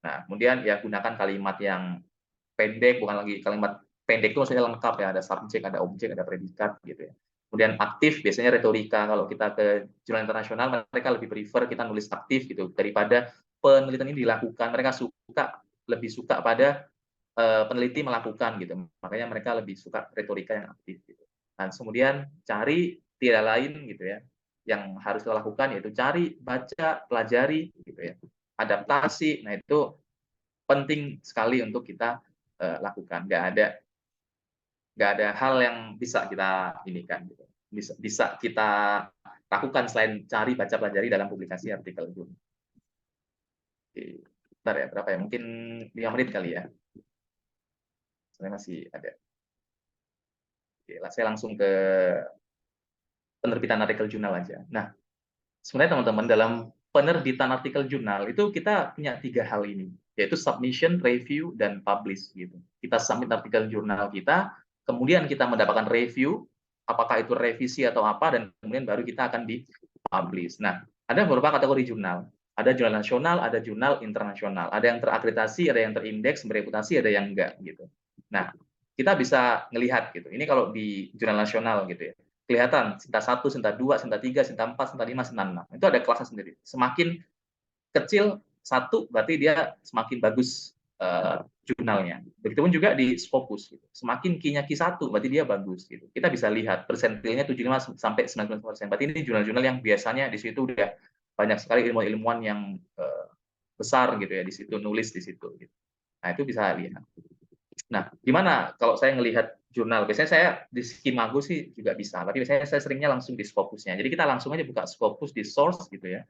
Nah, kemudian ya gunakan kalimat yang pendek, bukan lagi kalimat pendek itu maksudnya lengkap ya, ada subjek, ada objek, ada predikat gitu ya. Kemudian aktif, biasanya retorika. Kalau kita ke jurnal internasional, mereka lebih prefer kita nulis aktif gitu, daripada penelitian ini dilakukan. Mereka lebih suka pada peneliti melakukan gitu. Makanya mereka lebih suka retorika yang aktif gitu. Nah, kemudian cari tidak lain gitu ya, yang harus kita lakukan yaitu cari, baca, pelajari gitu ya. Adaptasi, nah itu penting sekali untuk kita lakukan. Nggak ada hal yang bisa kita inikan gitu. Bisa kita lakukan selain cari, baca, pelajari dalam publikasi artikel itu. Oke. Bentar ya, berapa ya? Mungkin 5 menit kali ya. Saya masih ada. Oke, saya langsung ke penerbitan artikel jurnal aja. Nah, sebenarnya teman-teman dalam penerbitan artikel jurnal itu kita punya 3 hal ini, yaitu submission, review, dan publish gitu. Kita submit artikel jurnal kita, kemudian kita mendapatkan review, apakah itu revisi atau apa, dan kemudian baru kita akan di-publish. Nah, ada beberapa kategori jurnal. Ada jurnal nasional, ada jurnal internasional. Ada yang terakreditasi, ada yang terindeks, bereputasi, ada yang enggak gitu. Nah, kita bisa melihat gitu. Ini kalau di jurnal nasional gitu ya. Kelihatan Sinta 1, Sinta 2, Sinta 3, Sinta 4, Sinta 5, Sinta 6. Itu ada kelasnya sendiri. Semakin kecil satu berarti dia semakin bagus jurnalnya. Begitupun juga di Scopus gitu. Semakin Q-nya Q1 berarti dia bagus gitu. Kita bisa lihat persentilnya 75 sampai 90%. Berarti ini jurnal-jurnal yang biasanya di situ udah banyak sekali ilmuwan-ilmuwan yang besar gitu ya di situ, nulis di situ gitu. Nah, itu bisa lihat. Nah, gimana kalau saya ngelihat jurnal? Biasanya saya di Skimago sih juga bisa, tapi biasanya saya seringnya langsung di Scopusnya. Jadi kita langsung aja buka Scopus di source gitu ya.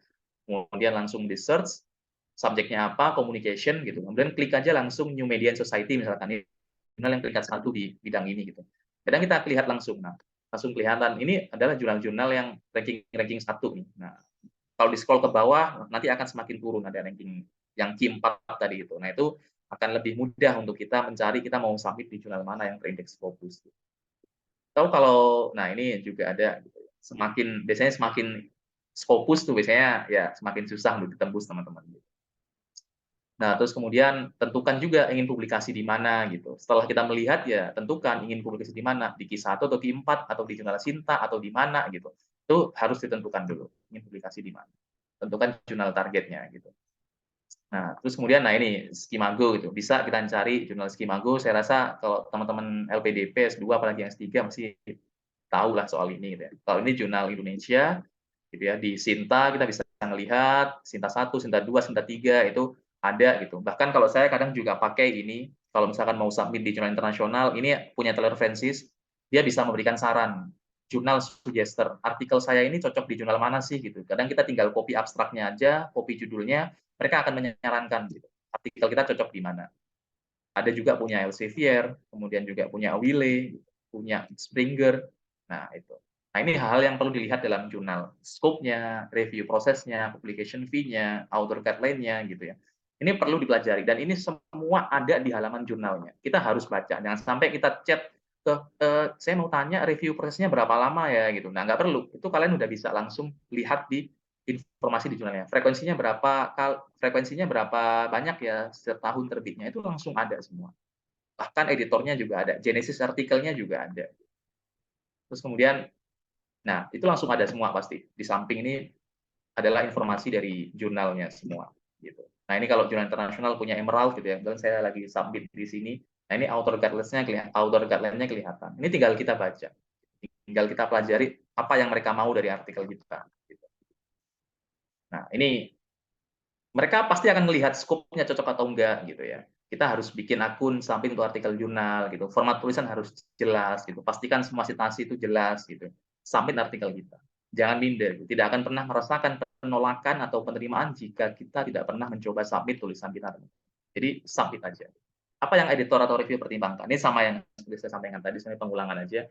Kemudian langsung di search, subjeknya apa, communication gitu. Kemudian klik aja langsung New Media and Society misalkan, ini jurnal yang peringkat 1 di bidang ini gitu. Kadang kita lihat langsung. Nah, langsung kelihatan ini adalah jurnal-jurnal yang ranking 1 nih. Nah, kalau di scroll ke bawah nanti akan semakin turun, ada ranking yang Q4 tadi itu. Nah, itu akan lebih mudah untuk kita mencari kita mau submit di jurnal mana yang terindeks Scopus. Atau kalau nah ini juga ada gitu ya, biasanya semakin Scopus tuh biasanya ya semakin susah untuk ditembus teman-teman gitu. Nah, terus kemudian tentukan juga ingin publikasi di mana gitu. Setelah kita melihat ya tentukan ingin publikasi di mana, di Q1 atau Q4 atau di jurnal Sinta atau di mana gitu. Itu harus ditentukan dulu, ingin publikasi di mana. Tentukan jurnal targetnya gitu. Nah, terus kemudian nah ini Skimago gitu. Bisa kita cari jurnal Skimago. Saya rasa kalau teman-teman LPDP S2 apalagi yang S3 masih tahu lah soal ini gitu ya. Kalau ini jurnal Indonesia gitu ya, di Sinta kita bisa melihat Sinta 1, Sinta 2, Sinta 3 itu ada gitu. Bahkan kalau saya kadang juga pakai ini, kalau misalkan mau submit di jurnal internasional, ini punya telereferensis, dia bisa memberikan saran. Jurnal suggester, artikel saya ini cocok di jurnal mana sih gitu. Kadang kita tinggal copy abstraknya aja, copy judulnya, mereka akan menyarankan gitu. Artikel kita cocok di mana. Ada juga punya Elsevier, kemudian juga punya Wiley, punya Springer. Nah, itu. Nah, ini hal-hal yang perlu dilihat dalam jurnal. Scope-nya, review prosesnya, publication fee-nya, author guideline-nya gitu ya. Ini perlu dipelajari dan ini semua ada di halaman jurnalnya. Kita harus baca. Jangan sampai kita chat saya mau tanya review prosesnya berapa lama ya gitu. Nah, nggak perlu. Itu kalian udah bisa langsung lihat di informasi di jurnalnya. Frekuensinya berapa banyak ya setiap tahun terbitnya itu langsung ada semua. Bahkan editornya juga ada, genesis artikelnya juga ada. Terus kemudian, nah itu langsung ada semua pasti. Di samping ini adalah informasi dari jurnalnya semua. Gitu. Nah ini kalau jurnal internasional punya Emerald gitu ya, dan saya lagi submit di sini. Nah, ini author guideline-nya kelihatan. Ini tinggal kita baca. Tinggal kita pelajari apa yang mereka mau dari artikel kita, gitu. Nah, ini mereka pasti akan melihat skopnya cocok atau enggak gitu ya. Kita harus bikin akun samping untuk artikel jurnal gitu. Format tulisan harus jelas gitu. Pastikan semua citasi itu jelas gitu. Submit artikel kita. Jangan minder. Gitu. Tidak akan pernah merasakan penolakan atau penerimaan jika kita tidak pernah mencoba submit tulisan kita. Jadi submit aja. Apa yang editor atau review pertimbangkan? Ini sama yang seperti saya sampaikan tadi, sebenarnya pengulangan aja.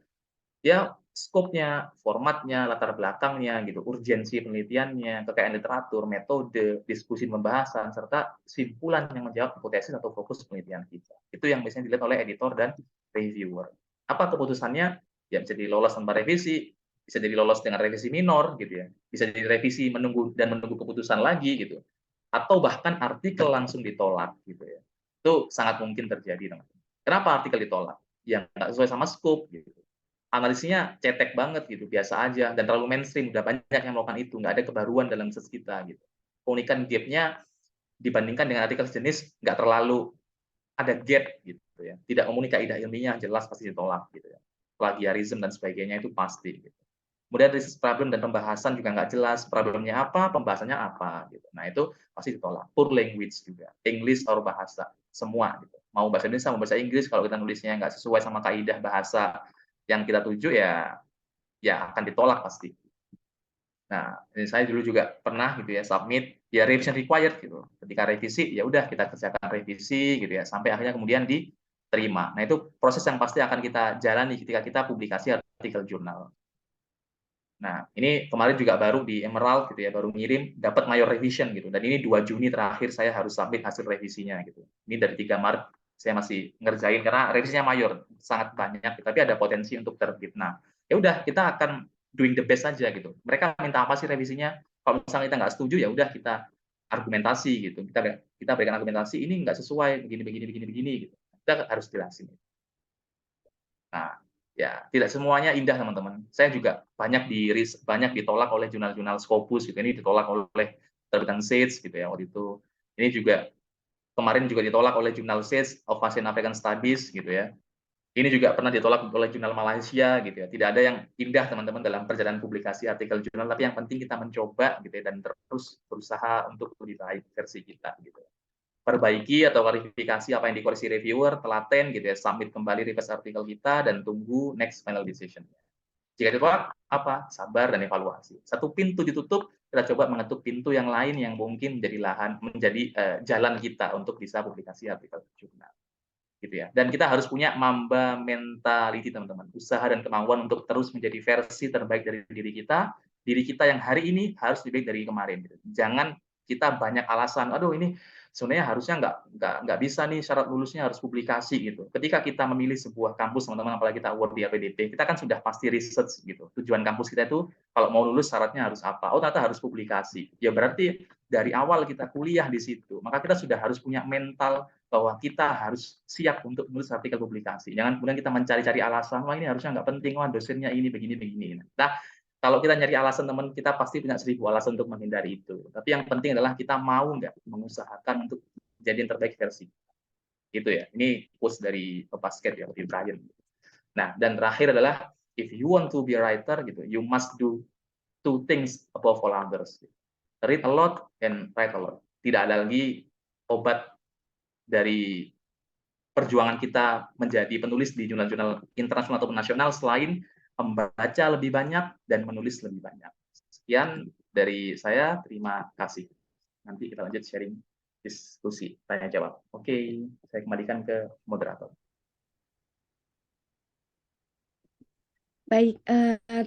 Ya, skopnya, formatnya, latar belakangnya gitu, urgensi penelitiannya, kekayaan literatur, metode, diskusi pembahasan, serta kesimpulan yang menjawab hipotesis atau fokus penelitian kita. Itu yang biasanya dilihat oleh editor dan reviewer. Apa keputusannya? Ya bisa jadi lolos tanpa revisi, bisa jadi lolos dengan revisi minor gitu ya, bisa jadi revisi menunggu keputusan lagi gitu, atau bahkan artikel langsung ditolak gitu ya. Itu sangat mungkin terjadi teman-teman. Kenapa artikel ditolak? Yang nggak sesuai sama skop gitu, analisisnya cetek banget gitu, biasa aja, dan terlalu mainstream, udah banyak yang melakukan itu, nggak ada kebaruan dalam research kita gitu. Keunikan gap-nya dibandingkan dengan artikel sejenis nggak terlalu ada gap gitu ya, tidak memenuhi kaidah ilmiah jelas pasti ditolak gitu ya. Plagiarism dan sebagainya itu pasti gitu. Kemudian research problem dan pembahasan juga nggak jelas, problemnya apa, pembahasannya apa gitu. Nah, itu pasti ditolak. Poor language juga, English or bahasa, semua gitu. Mau bahasa Indonesia, mau bahasa Inggris, kalau kita nulisnya nggak sesuai sama kaidah bahasa yang kita tuju ya akan ditolak pasti. Nah, ini saya dulu juga pernah gitu ya submit, ya revision required gitu. Ketika revisi, ya udah kita kerjakan revisi gitu ya, sampai akhirnya kemudian diterima. Nah, itu proses yang pasti akan kita jalani ketika kita publikasi artikel jurnal. Nah, ini kemarin juga baru di Emerald gitu ya, baru ngirim, dapat mayor revision gitu. Dan ini 2 Juni terakhir saya harus submit hasil revisinya gitu. Ini dari 3 Maret saya masih ngerjain karena revisinya mayor, sangat banyak, tapi ada potensi untuk terbit. Nah, ya udah kita akan doing the best aja gitu. Mereka minta apa sih revisinya? Kalau misalnya kita nggak setuju, ya udah kita argumentasi gitu. Kita berikan argumentasi, ini nggak sesuai, begini, begini, begini, begini gitu. Kita harus jelasin. Nah, ya tidak semuanya indah teman-teman. Saya juga banyak ditolak oleh jurnal-jurnal Scopus gitu. Ini ditolak oleh terbitan Sage gitu ya waktu itu. Ini juga kemarin juga ditolak oleh jurnal Sage of Asian African Studies gitu ya. Ini juga pernah ditolak oleh jurnal Malaysia gitu ya. Tidak ada yang indah teman-teman dalam perjalanan publikasi artikel jurnal, tapi yang penting kita mencoba gitu ya dan terus berusaha untuk lebih baik versi kita gitu. Perbaiki atau klarifikasi apa yang dikoreksi reviewer, telaten gitu ya, submit kembali request artikel kita dan tunggu next final decision. Jika ditolak, apa? Sabar dan evaluasi. Satu pintu ditutup, kita coba mengetuk pintu yang lain yang mungkin menjadi jalan kita untuk bisa publikasi artikel jurnal. Gitu ya. Dan kita harus punya Mamba mentality teman-teman. Usaha dan kemauan untuk terus menjadi versi terbaik dari diri kita. Diri kita yang hari ini harus lebih baik dari kemarin. Gitu. Jangan kita banyak alasan, aduh ini sebenarnya harusnya nggak bisa nih syarat lulusnya harus publikasi gitu. Ketika kita memilih sebuah kampus teman-teman, apalagi kita award di LPDP, kita kan sudah pasti research gitu. Tujuan kampus kita itu kalau mau lulus syaratnya harus apa? Oh ternyata harus publikasi. Ya berarti dari awal kita kuliah di situ, maka kita sudah harus punya mental bahwa kita harus siap untuk menulis artikel publikasi. Jangan kemudian kita mencari-cari alasan, wah ini harusnya nggak penting, wah dosennya ini begini-begini. Nah, kalau kita nyari alasan teman, kita pasti punya 1000 alasan untuk menghindari itu. Tapi yang penting adalah kita mau nggak mengusahakan untuk jadi yang terbaik versi. Itu ya. Ini quotes dari basket ya, dari Brian. Nah, dan terakhir adalah if you want to be a writer gitu, you must do two things above all others. Read a lot and write a lot. Tidak ada lagi obat dari perjuangan kita menjadi penulis di jurnal-jurnal internasional ataupun nasional selain membaca lebih banyak dan menulis lebih banyak. Sekian dari saya, terima kasih. Nanti kita lanjut sharing diskusi, tanya jawab. Oke, saya kembalikan ke moderator. Baik,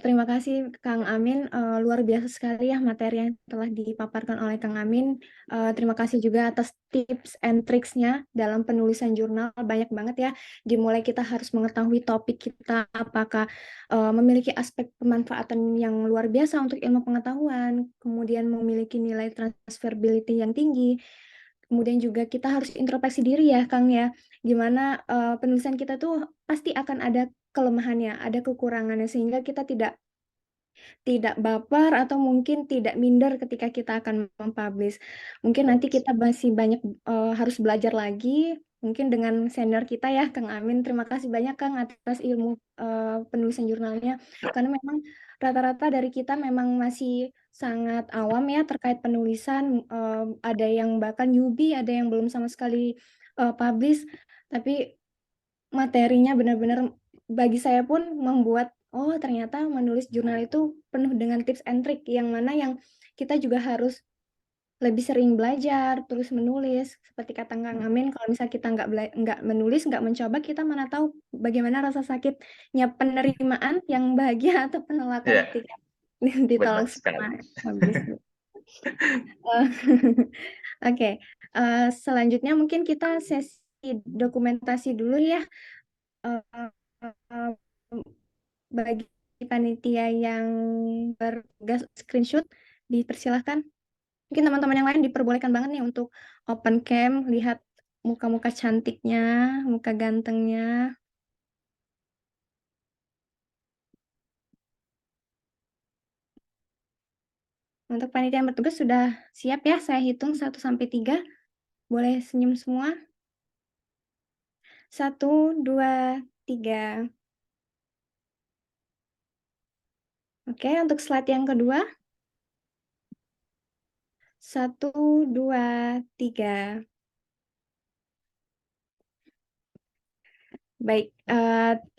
terima kasih Kang Amin. Luar biasa sekali ya materi yang telah dipaparkan oleh Kang Amin. Terima kasih juga atas tips and tricksnya dalam penulisan jurnal. Banyak banget ya. Dimulai kita harus mengetahui topik kita apakah memiliki aspek pemanfaatan yang luar biasa untuk ilmu pengetahuan, kemudian memiliki nilai transferability yang tinggi. Kemudian juga kita harus introspeksi diri ya, Kang ya. Gimana penulisan kita tuh pasti akan ada kelemahannya, ada kekurangannya sehingga kita tidak baper atau mungkin tidak minder ketika kita akan mempublish. Mungkin nanti kita masih banyak harus belajar lagi mungkin dengan senior kita ya, Kang Amin. Terima kasih banyak Kang atas ilmu penulisan jurnalnya. Karena memang rata-rata dari kita memang masih sangat awam ya terkait penulisan. Ada yang bahkan newbie, ada yang belum sama sekali publish. Tapi materinya benar-benar bagi saya pun membuat, oh ternyata menulis jurnal itu penuh dengan tips and trick yang mana yang kita juga harus lebih sering belajar, terus menulis. Seperti kata Kang Amin, kalau misalnya kita nggak menulis, nggak mencoba, kita mana tahu bagaimana rasa sakitnya penerimaan yang bahagia atau penolakan Ya, ketika benar ditolak sekali. sama habis. Oke, selanjutnya mungkin kita sesi dokumentasi dulu ya. Eh, eh, Bagi panitia yang bergas screenshot, dipersilahkan. Mungkin teman-teman yang lain diperbolehkan banget nih untuk open cam, lihat muka-muka cantiknya, muka gantengnya. Untuk panitia yang bertugas sudah siap ya, saya hitung 1 sampai 3. Boleh senyum semua. 1, 2, 3. Oke, untuk slide yang kedua. 1, 2, 3. Baik,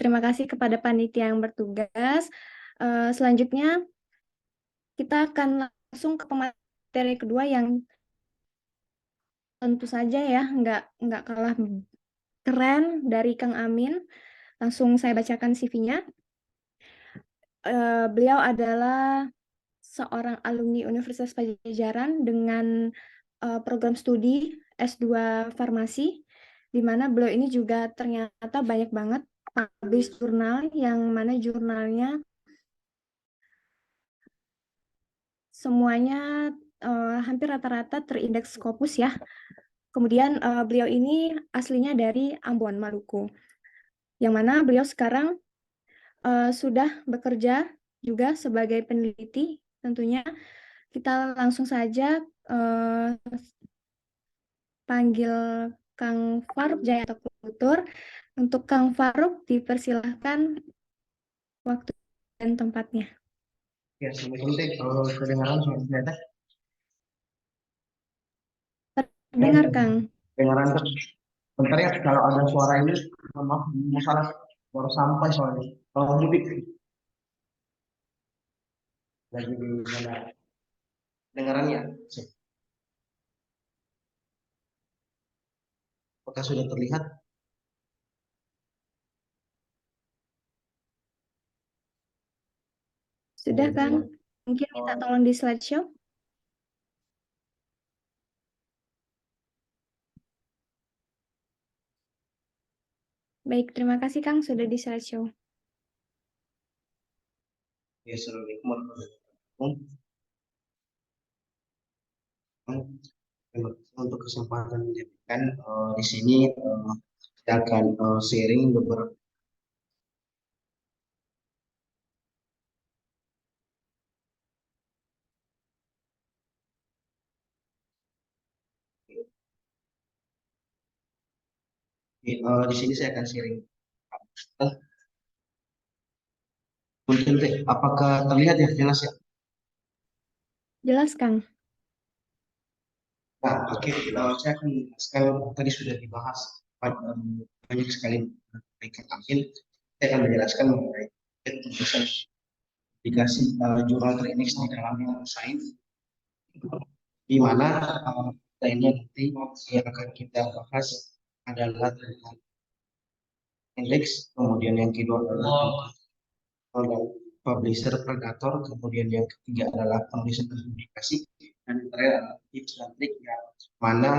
terima kasih kepada panitia yang bertugas. Selanjutnya kita akan langsung ke pemateri kedua yang tentu saja ya nggak kalah keren dari Kang Amin. Langsung saya bacakan CV-nya. Beliau adalah seorang alumni Universitas Pajajaran dengan program studi S2 Farmasi, di mana beliau ini juga ternyata banyak banget publish jurnal, yang mana jurnalnya semuanya hampir rata-rata terindeks Scopus ya. Kemudian beliau ini aslinya dari Ambon, Maluku, yang mana beliau sekarang sudah bekerja juga sebagai peneliti. Tentunya kita langsung saja panggil Kang Faruk Jaya atau Tutur. Untuk Kang Faruk dipersilahkan waktu dan tempatnya. Ya, Assalamualaikum Teh. Kalau kedengaran suara saya Teh? Terdengar Kang. Kedengaran Teh. Bentar ya, kalau ada suara ini, maaf, masalah baru sampai soalnya. Kalau mudik lagi di mana? Kedengarannya, apakah sudah terlihat? Sudah Kang. Mungkin minta tolong di slideshow. Baik, terima kasih Kang sudah di slideshow. Ya, Assalamualaikum warahmatullahi wabarakatuh. Terima kasih untuk kesempatan menyampaikan di sini saya akan sharing beberapa. Di sini saya akan sharing. Mungkin Teh, apakah terlihat ya jelas ya? Jelas Kang. Nah, oke, saya akan menjelaskan tadi sudah dibahas banyak sekali mengenai Amin. Saya akan menjelaskan mengenai penulisan aplikasi jurnal terindeks di dalam sains, di mana lainnya nanti yang akan kita bahas adalah tentang indeks, kemudian yang kedua adalah publisher predator, kemudian yang ketiga adalah penulisan dan publikasi, dan yang terakhir adalah tips dan trik yang mana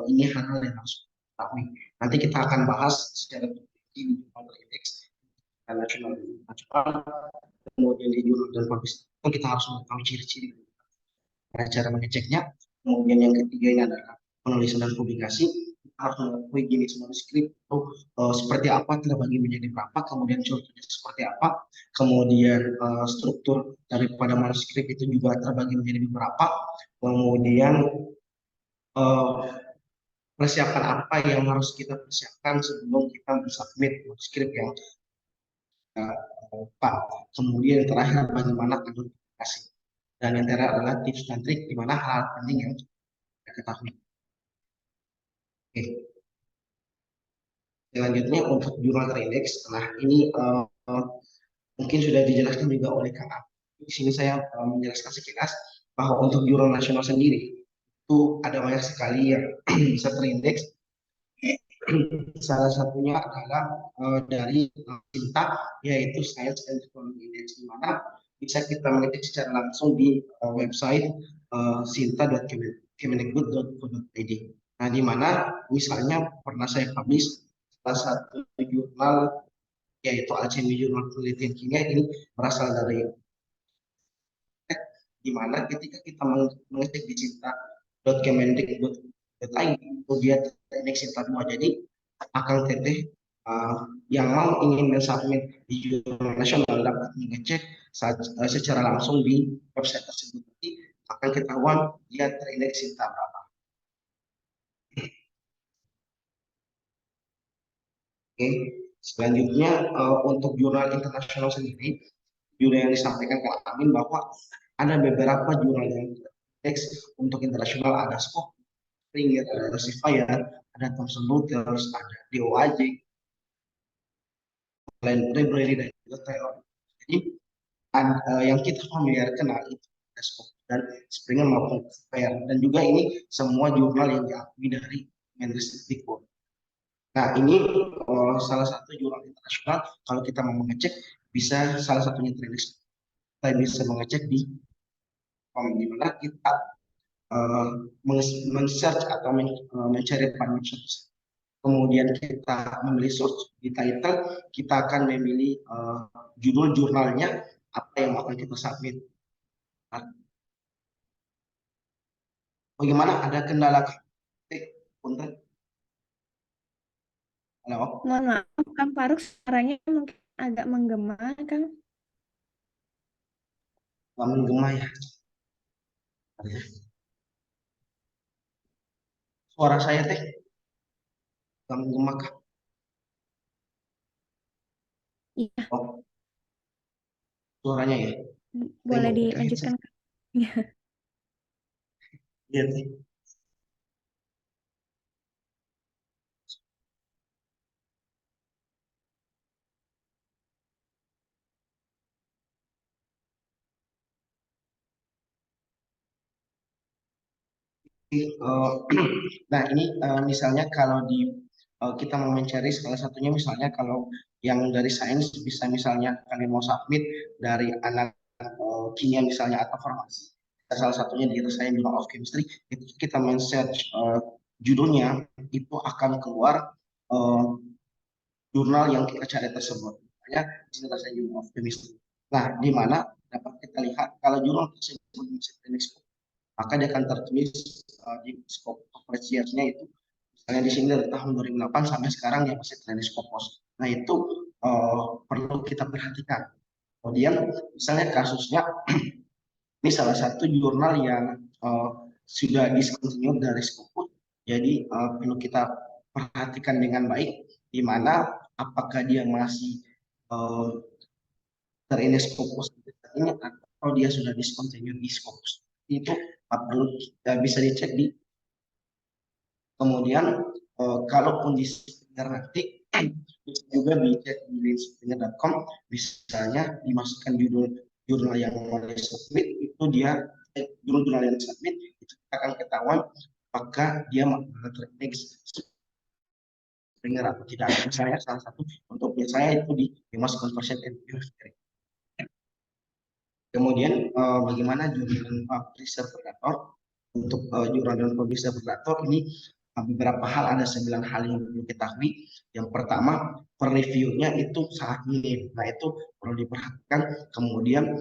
ini hal-hal yang harus diketahui. Nanti kita akan bahas secara terperinci di jurnal indeks dan nasional dan internasional, kemudian di jurnal dan publikasi kita harus mengetahui ciri-ciri cara mengeceknya. Kemudian yang ketiga ini adalah penulisan dan publikasi, harus mengetahui jenis manuskrip itu seperti apa, terbagi menjadi berapa, kemudian contohnya seperti apa, kemudian struktur daripada manuskrip itu juga terbagi menjadi beberapa, kemudian persiapan apa yang harus kita persiapkan sebelum kita submit skrip yang Pak. Kemudian yang terakhir bagaimana identifikasi. Dan yang terakhir adalah tips dan trik di mana hal penting yang kita ketahui. Oke. Selanjutnya untuk jurnal terindeks. Nah ini mungkin sudah dijelaskan juga oleh Kang Ab. Di sini saya menjelaskan sekilas bahwa untuk jurnal nasional sendiri itu ada banyak sekali yang bisa terindeks. Salah satunya adalah dari SINTA, yaitu Science and Technology Index, di mana bisa kita mengetik secara langsung di website sinta.kemendikbud.go.id. Nah, di mana misalnya pernah saya publish salah satu jurnal, yaitu Alchemy Jurnal Penelitian Kimia, ini berasal dari di mana ketika kita mengecek di sinta.kemendikbud.id, kemudian indeks Sinta 2. Jadi akang teteh yang mau ingin mensubmit di jurnal nasional dapat mengecek secara langsung di website tersebut. Nanti akan ketahuan dia terindeks Sinta berapa. Oke. Selanjutnya untuk jurnal internasional sendiri, jurnal yang disampaikan ke Amin bahwa ada beberapa jurnal yang teks untuk internasional, ada Scopus, Springer, ada Elsevier, ada Thomson Reuters, ada DOAJ, library dan juga Taylor. Jadi yang kita familiar kenal itu ada Scopus dan Springer maupun Elsevier, dan juga ini semua jurnal yang diakui dari Mendikbud. Nah ini salah satu jurnal internasional. Kalau kita mau mengecek, bisa salah satunya terindeks. Kita bisa mengecek di mana kita men-search atau mencari parameter. Kemudian kita memilih search di title, kita akan memilih judul jurnalnya, apa yang akan kita submit. Bagaimana, ada kendala? Punten. Halo. Mohon maaf, Kang Faruk, suaranya mungkin agak menggema, Kang. Menggema ya. Suara saya teh menggema kah? Iya, Oh, suaranya ya. boleh Tengok, dilanjutkan, Kang. Iya teh. Nah ini misalnya kalau di kita mau mencari salah satunya, misalnya kalau yang dari sains bisa, misalnya kalian mau submit dari anak kimia misalnya atau farmasi, salah satunya di Science Journal of Chemistry, itu kita men-search judulnya, itu akan keluar jurnal yang kita cari tersebut, misalnya Science Journal of Chemistry. Nah di mana dapat kita lihat kalau jurnal tersebut bisa, maka dia akan tertulis di skop apresiasinya itu, misalnya di sini dari tahun 2008 sampai sekarang yang masih trending Scopus. Nah itu perlu kita perhatikan. Kemudian misalnya kasusnya ini salah satu jurnal yang sudah discontinue dari Scopus, jadi perlu kita perhatikan dengan baik, di mana apakah dia masih terindeks Scopus ini atau dia sudah discontinue di Scopus. Itu perlu bisa dicek di. Kemudian kalaupun di Springer nanti bisa juga dicek di linspringer.com, misalnya dimasukkan jurnal yang mau submit, itu dia jurnal yang submit itu akan ketahuan apakah dia terindeks Springer atau tidak. Misalnya salah satu untuk saya itu di Remote Conversion and Filtering. Kemudian bagaimana jurnal dan publisher predator. Untuk jurnal dan publisher predator ini beberapa hal, ada 9 hal yang perlu diketahui. Yang pertama, per review-nya itu sangat minim. Nah itu perlu diperhatikan. Kemudian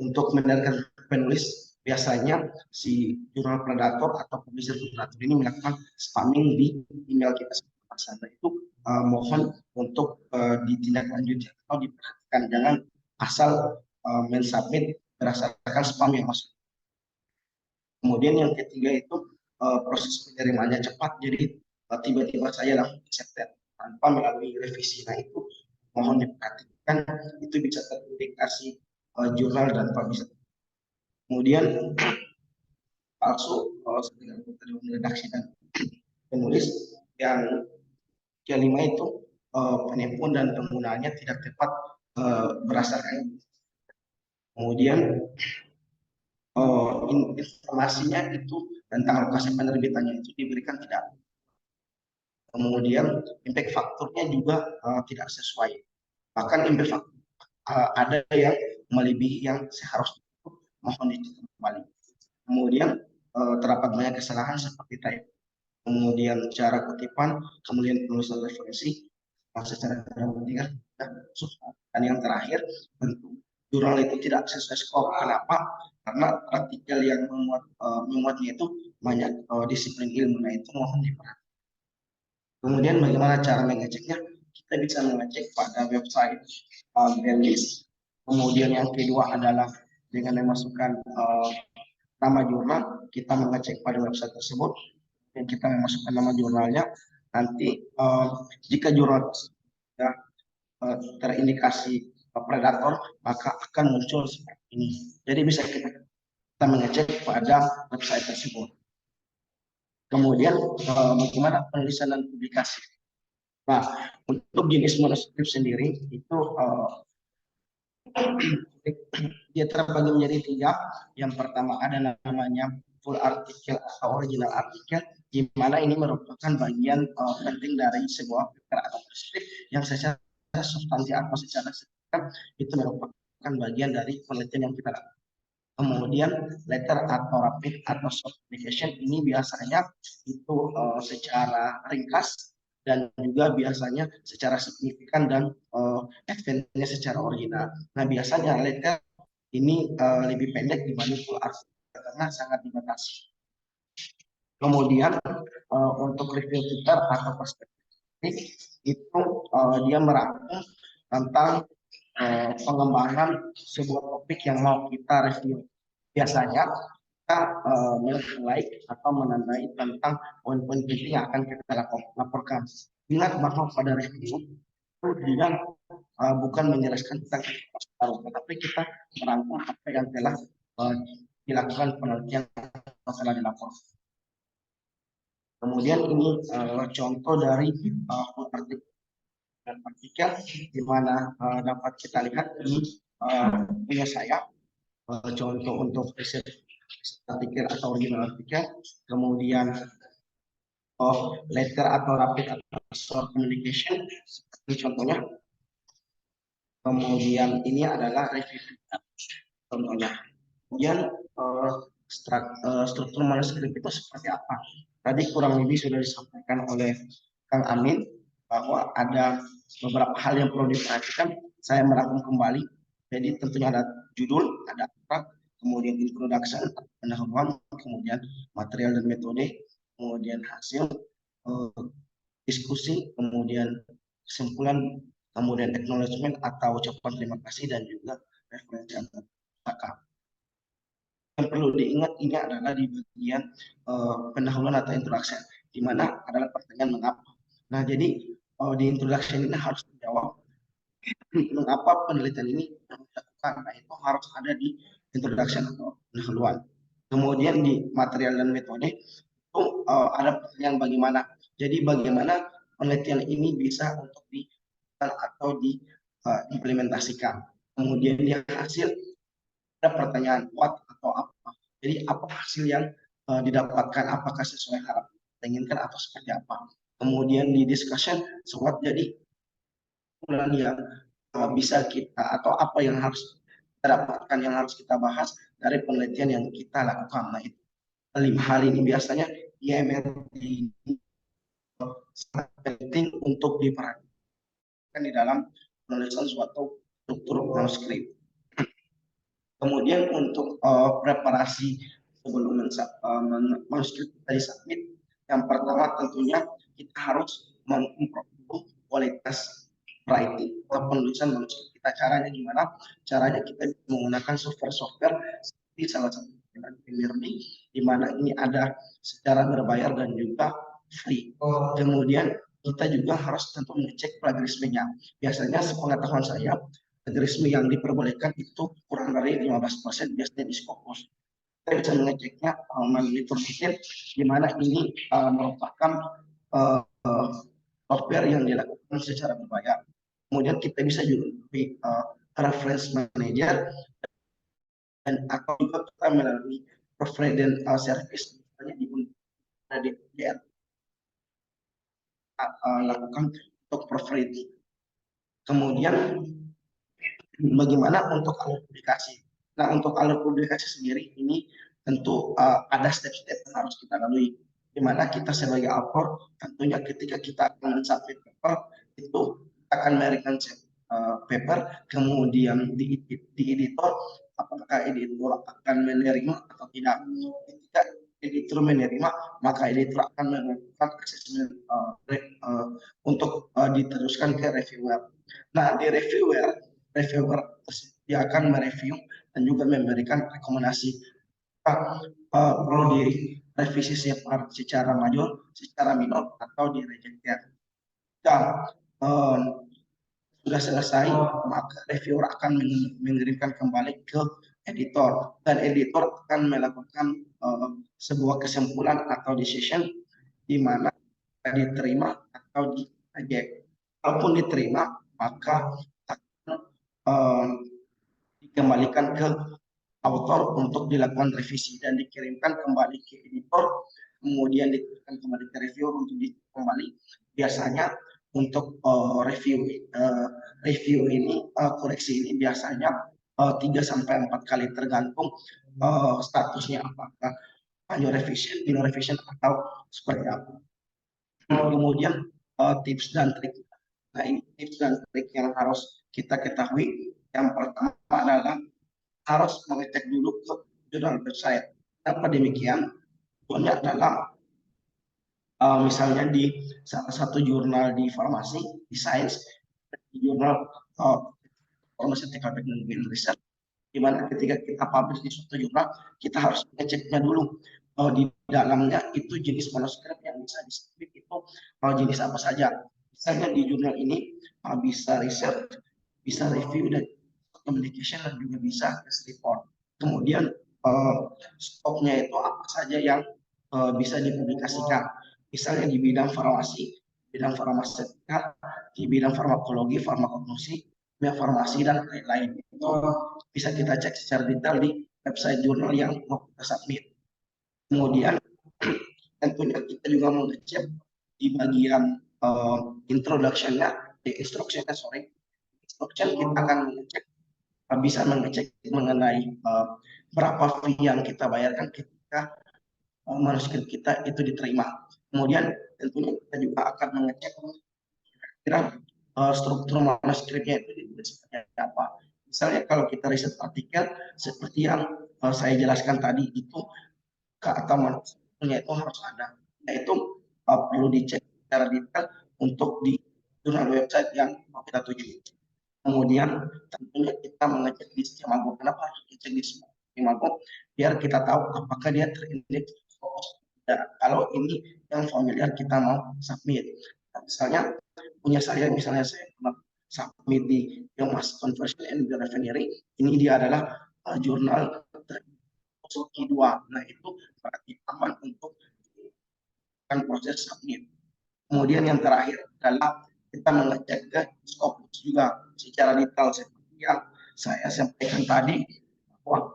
untuk mendengarkan penulis, biasanya si jurnal predator atau publisher predator ini melakukan spamming di email kita sana. Itu mohon untuk ditindaklanjuti atau diperhatikan, jangan asal mensubmit berdasarkan spam yang masuk. Kemudian yang ketiga itu proses penerimaannya cepat, jadi tiba-tiba saya langsung accepted tanpa melalui revisi. Nah itu mohon diperhatikan, itu bisa terindikasi jurnal dan bisa. Kemudian palsu dalam redaksi dan penulis. Yang kelima itu penipuan dan penggunaannya tidak tepat berdasarkan. Kemudian informasinya itu tentang lokasi penerbitannya itu diberikan tidak. Kemudian impact faktornya juga tidak sesuai. Bahkan impact faktor ada yang melebihi yang seharusnya, mohon dicatat kembali. Kemudian terdapat banyak kesalahan seperti tadi. Kemudian cara kutipan, kemudian penulisan referensi secara gramatical, dan yang terakhir tentu jurnal itu tidak sesuai skop. Kenapa? Karena artikel yang memuatnya itu banyak disiplin ilmu. Nah itu mohon diperhatikan. Kemudian bagaimana cara mengeceknya? Kita bisa mengecek pada website Benlist. Kemudian yang kedua adalah dengan memasukkan nama jurnal, kita mengecek pada website tersebut dan kita memasukkan nama jurnalnya. Nanti jika jurnal sudah terindikasi predator, maka akan muncul seperti ini. Jadi bisa kita mengecek pada website tersebut. Kemudian bagaimana penulisan dan publikasi. Nah, untuk jenis manuskrip sendiri itu dia terbagi menjadi 3. Yang pertama ada namanya full artikel atau original artikel, di mana ini merupakan bagian penting dari sebuah paper atau manuskrip yang secara substansi atau secara signifikan itu merupakan bagian dari penelitian yang kita lakukan. Kemudian letter atau rapid atau short publication ini biasanya itu secara ringkas dan juga biasanya secara signifikan dan advance-nya secara original. Nah biasanya letter ini lebih pendek dibanding full artikel karena sangat dibatasi. Kemudian untuk review Twitter atau perspektif itu dia merangkum tentang pengembangan sebuah topik yang mau kita review. Biasanya kita like atau menandai tentang poin-poin penting yang akan kita laporkan. Ingat bahwa pada review itu dia bukan menjelaskan tentang baru, tetapi kita merangkum apa yang telah dilakukan penelitian atau telah dilaporkan. Kemudian ini contoh dari artikel di mana dapat kita lihat ini punya saya contoh untuk artikel atau original artikel, kemudian letter atau rapid atau short communication seperti contohnya. Kemudian ini adalah review contohnya. Kemudian struktur manuskrip itu seperti apa? Tadi kurang lebih sudah disampaikan oleh Kang Amin bahwa ada beberapa hal yang perlu diperhatikan. Saya merangkum kembali. Jadi tentunya ada judul, ada abstrak, kemudian introduction, pendahuluan, kemudian material dan metode, kemudian hasil diskusi, kemudian kesimpulan, kemudian acknowledgement atau ucapan terima kasih, dan juga referensi antar kakak. Yang perlu diingat ini adalah di bagian pendahuluan atau introduction, di mana adalah pertanyaan mengapa. Nah, jadi di introduction ini harus dijawab mengapa penelitian ini dilakukan. Nah, itu harus ada di introduction atau pendahuluan. Kemudian di material dan metode itu ada pertanyaan bagaimana. Jadi bagaimana penelitian ini bisa untuk dilakukan atau diimplementasikan. Kemudian di hasil ada pertanyaan what atau apa. Jadi apa hasil yang didapatkan, apakah sesuai harapan kita inginkan atau seperti apa. Kemudian di discussion, SWOT, jadi yang bisa kita atau apa yang harus kita dapatkan, yang harus kita bahas dari penelitian yang kita lakukan. Nah itu 5 hal ini biasanya IML sangat penting untuk diperhatikan di dalam penulisan suatu struktur manuskrip. Kemudian untuk preparasi sebelum manuskrip tadi submit, yang pertama tentunya kita harus memperbaiki kualitas writing atau penulisan manuskrip kita. Caranya gimana? Caranya kita menggunakan software seperti salah satu menggunakan e-learning, di mana ini ada secara berbayar dan juga free. Kemudian kita juga harus tentu mengecek plagiarismenya. Biasanya sepengetahuan saya, plagiarisme yang diperbolehkan itu kurang dari 15% biasanya di Scopus. Kita bisa mengeceknya melalui terbitin, di mana ini merupakan software yang dilakukan secara berbayar. Kemudian kita bisa juga melalui reference manager dan atau juga kita melalui provider service, misalnya di DPR lakukan untuk providing. Kemudian bagaimana untuk alur publikasi? Nah, untuk alur publikasi sendiri ini tentu ada step-step yang harus kita lalui. Di mana kita sebagai author tentunya ketika kita akan submit paper itu akan memberikan paper, kemudian di editor apakah editor akan menerima atau tidak. Ketika editor menerima, maka editor akan melakukan assessment untuk diteruskan ke reviewer. Nah, di reviewer dia akan mereview dan juga memberikan rekomendasi perlu direvisi secara major, secara minor, atau di rejected. Dan sudah selesai, maka reviewer akan mengirimkan kembali ke editor, dan editor akan melakukan sebuah kesimpulan atau decision di mana diterima atau di reject. Kalaupun diterima, maka dikembalikan ke author untuk dilakukan revisi dan dikirimkan kembali ke editor, kemudian dikirimkan kembali ke reviewer untuk kembali. Biasanya untuk review ini koreksi ini biasanya 3-4 kali tergantung statusnya, apakah minor revision atau seperti apa. Kemudian tips dan trik. Nah, ini tips dan trik yang harus kita ketahui. Yang pertama adalah harus mengecek dulu ke jurnal website. Kenapa demikian? Contohnya adalah misalnya di salah satu jurnal di farmasi, di sains, di jurnal Pharmaceutical Technology and Research, di mana ketika kita publish di suatu jurnal, kita harus mengeceknya dulu di dalamnya itu jenis manuskrip yang bisa disubmit itu jenis apa saja. Misalnya di jurnal ini bisa research, bisa review, dan communication, dan juga bisa test report. Kemudian skopnya itu apa saja yang bisa dipublikasikan. Misalnya di bidang farmasi, bidang farmaseutika, di bidang farmakologi, farmakognosi, farmasi, dan lain-lain. Itu bisa kita cek secara detail di website jurnal yang mau kita submit. Kemudian tentunya kita juga mengecek di bagian instruction kita akan mengecek, bisa mengecek mengenai berapa fee yang kita bayarkan ketika manuskrip kita itu diterima. Kemudian tentunya kita juga akan mengecek kira struktur manuskripnya itu seperti apa. Misalnya kalau kita riset artikel seperti yang saya jelaskan tadi, itu atau manuskripnya itu harus ada. Nah, itu perlu dicek secara detail untuk di jurnal website yang mau kita tuju. Kemudian tentunya kita mengecek di Skemago. Kenapa harus dicek di Skemago? Biar kita tahu apakah dia terindeks. Kalau ini yang familiar kita mau submit. Nah, misalnya punya saya pernah submit di Biomass Conversion and Biorefinery. Ini dia adalah jurnal Q2. Nah, itu berarti aman untuk proses submit. Kemudian yang terakhir adalah kita mengecek ke Scopus juga secara detail seperti yang saya sampaikan tadi, bahwa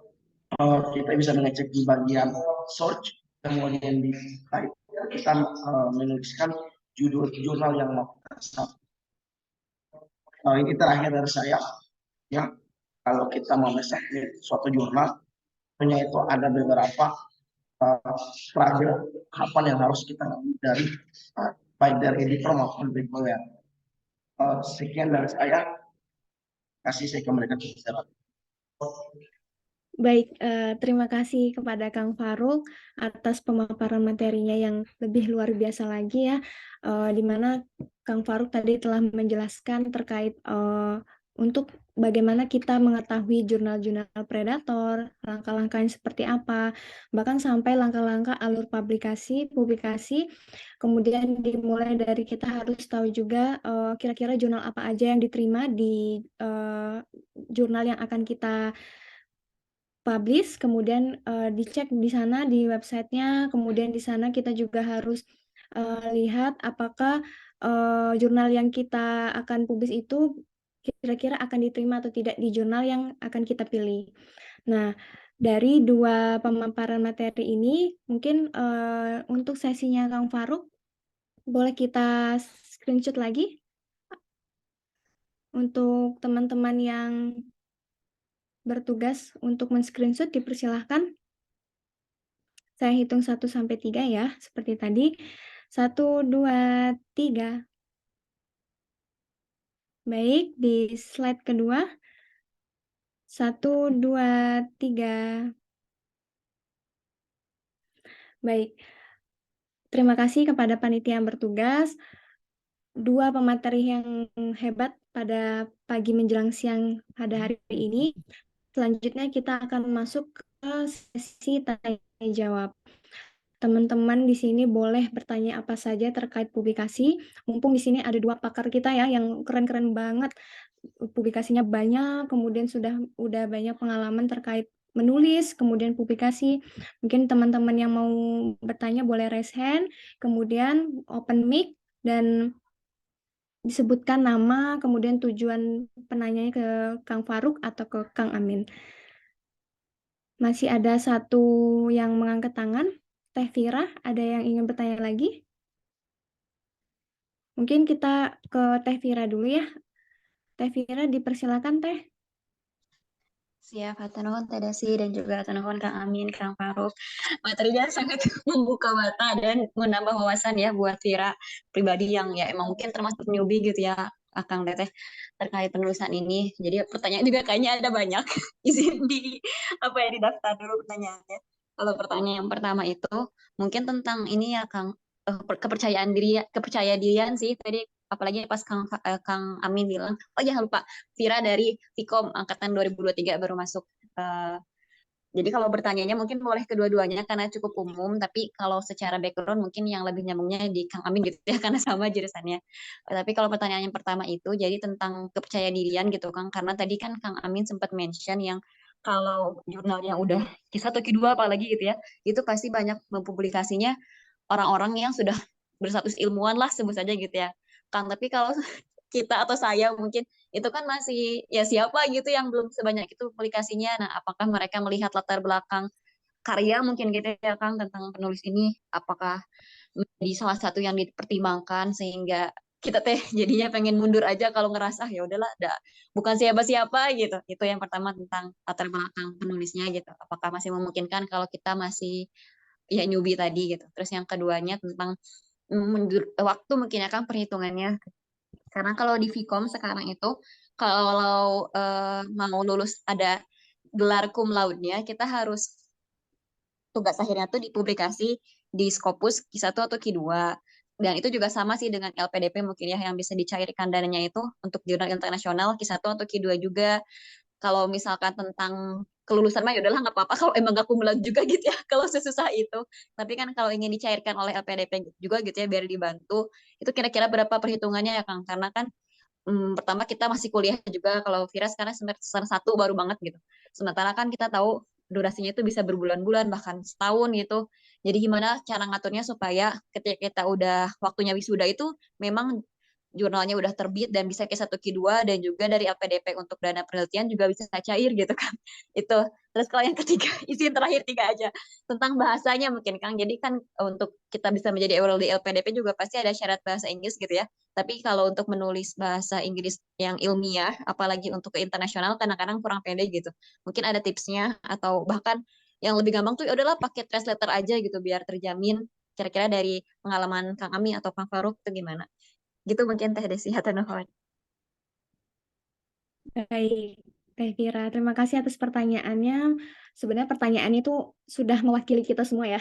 kita bisa mengecek di bagian search, kemudian di title kita menuliskan judul jurnal yang mau kita submit. Ini terakhir dari saya, ya. Kalau kita mau submit suatu jurnal, punya itu ada beberapa tahapan yang harus kita lalui dari baik dari editor maupun reviewer. Sekian dari saya. Kasih saya ke mereka. Baik, terima kasih kepada Kang Farouk atas pemaparan materinya yang lebih luar biasa lagi ya, di mana Kang Farouk tadi telah menjelaskan terkait untuk bagaimana kita mengetahui jurnal-jurnal predator, langkah-langkahnya seperti apa, bahkan sampai langkah-langkah alur publikasi, publikasi, kemudian dimulai dari kita harus tahu juga kira-kira jurnal apa aja yang diterima di jurnal yang akan kita publish, kemudian dicek di sana di websitenya, kemudian di sana kita juga harus lihat apakah jurnal yang kita akan publish itu kira-kira akan diterima atau tidak di jurnal yang akan kita pilih. Nah, dari dua pemaparan materi ini, mungkin untuk sesinya Kang Faruk, boleh kita screenshot lagi untuk teman-teman yang bertugas untuk men-screenshot, dipersilahkan. Saya hitung 1 sampai 3 ya, seperti tadi. 1, 2, 3. Baik, di slide kedua. 1, 2, 3. Baik. Terima kasih kepada panitia yang bertugas. Dua pemateri yang hebat pada pagi menjelang siang pada hari ini. Selanjutnya kita akan masuk ke sesi tanya jawab. Teman-teman di sini boleh bertanya apa saja terkait publikasi. Mumpung di sini ada dua pakar kita ya yang keren-keren banget. Publikasinya banyak, kemudian udah banyak pengalaman terkait menulis, kemudian publikasi. Mungkin teman-teman yang mau bertanya boleh raise hand, kemudian open mic dan disebutkan nama, kemudian tujuan penanyanya ke Kang Faruk atau ke Kang Amin. Masih ada satu yang mengangkat tangan. Teh Vira, ada yang ingin bertanya lagi? Mungkin kita ke Teh Vira dulu ya. Teh Vira, dipersilakan Teh. Siap, hatur nuhun Teh Desi dan juga hatur nuhun Kang Amin, Kang Faruk. Materinya sangat membuka mata dan menambah wawasan ya buat Vira pribadi yang ya emang mungkin termasuk newbie gitu ya, Kang Teteh terkait penulisan ini. Jadi pertanyaan juga kayaknya ada banyak. Izin di didaftar dulu pertanyaannya. Kalau pertanyaan yang pertama itu mungkin tentang ini ya Kang, kepercayaan dirian sih tadi, apalagi pas Kang Amin bilang, oh ya lupa, Vira dari Vkom angkatan 2023 baru masuk. Eh, jadi kalau bertanyanya mungkin boleh kedua-duanya karena cukup umum, tapi kalau secara background mungkin yang lebih nyambungnya di Kang Amin gitu ya karena sama jurusannya. Tapi kalau pertanyaan yang pertama itu jadi tentang kepercayaan dirian gitu Kang, karena tadi kan Kang Amin sempat mention yang kalau jurnalnya udah Q1 Q2 apalagi gitu ya, itu pasti banyak mempublikasinya orang-orang yang sudah berstatus ilmuwan lah sebut saja gitu ya Kang. Tapi kalau kita atau saya mungkin itu kan masih ya siapa gitu yang belum sebanyak itu publikasinya. Nah, apakah mereka melihat latar belakang karya mungkin gitu ya Kang tentang penulis ini, apakah menjadi salah satu yang dipertimbangkan sehingga kita teh jadinya pengen mundur aja kalau ngerasa ya udahlah bukan siapa-siapa gitu. Itu yang pertama tentang latar belakang penulisnya gitu. Apakah masih memungkinkan kalau kita masih ya newbie tadi gitu. Terus yang keduanya tentang waktu mungkin ya kan perhitungannya. Karena kalau di Vkom sekarang itu kalau mau lulus ada gelar cum laude-nya, kita harus tugas akhirnya tuh dipublikasi di Scopus Q1 atau Q2. Dan itu juga sama sih dengan LPDP mungkin ya yang bisa dicairkan dananya itu untuk jurnal internasional Q1 atau Q2 juga. Kalau misalkan tentang kelulusan mah ya udahlah nggak apa-apa kalau emang gak kumulat juga gitu ya kalau sesusah itu. Tapi kan kalau ingin dicairkan oleh LPDP juga gitu ya biar dibantu, itu kira-kira berapa perhitungannya ya Kang? Karena kan pertama kita masih kuliah juga, kalau Vira sekarang semester 1 baru banget gitu. Sementara kan kita tahu durasinya itu bisa berbulan-bulan bahkan setahun gitu. Jadi gimana cara ngaturnya supaya ketika kita udah waktunya wisuda itu memang jurnalnya udah terbit dan bisa Q1 Q2 dan juga dari LPDP untuk dana penelitian juga bisa cair gitu kan. Itu. Terus kalau yang ketiga, izin terakhir 3 aja. Tentang bahasanya mungkin Kang. Jadi kan untuk kita bisa menjadi awal di LPDP juga pasti ada syarat bahasa Inggris gitu ya. Tapi kalau untuk menulis bahasa Inggris yang ilmiah, apalagi untuk ke internasional kadang-kadang kurang pede gitu. Mungkin ada tipsnya atau bahkan yang lebih gampang tuh ya udahlah pakai translator aja gitu biar terjamin. Kira-kira dari pengalaman Kang Ami atau Kang Faruk itu gimana? Gitu mungkin Teh Desi atau Nuhun. Baik, Teh Vira, terima kasih atas pertanyaannya. Sebenarnya pertanyaannya itu sudah mewakili kita semua ya.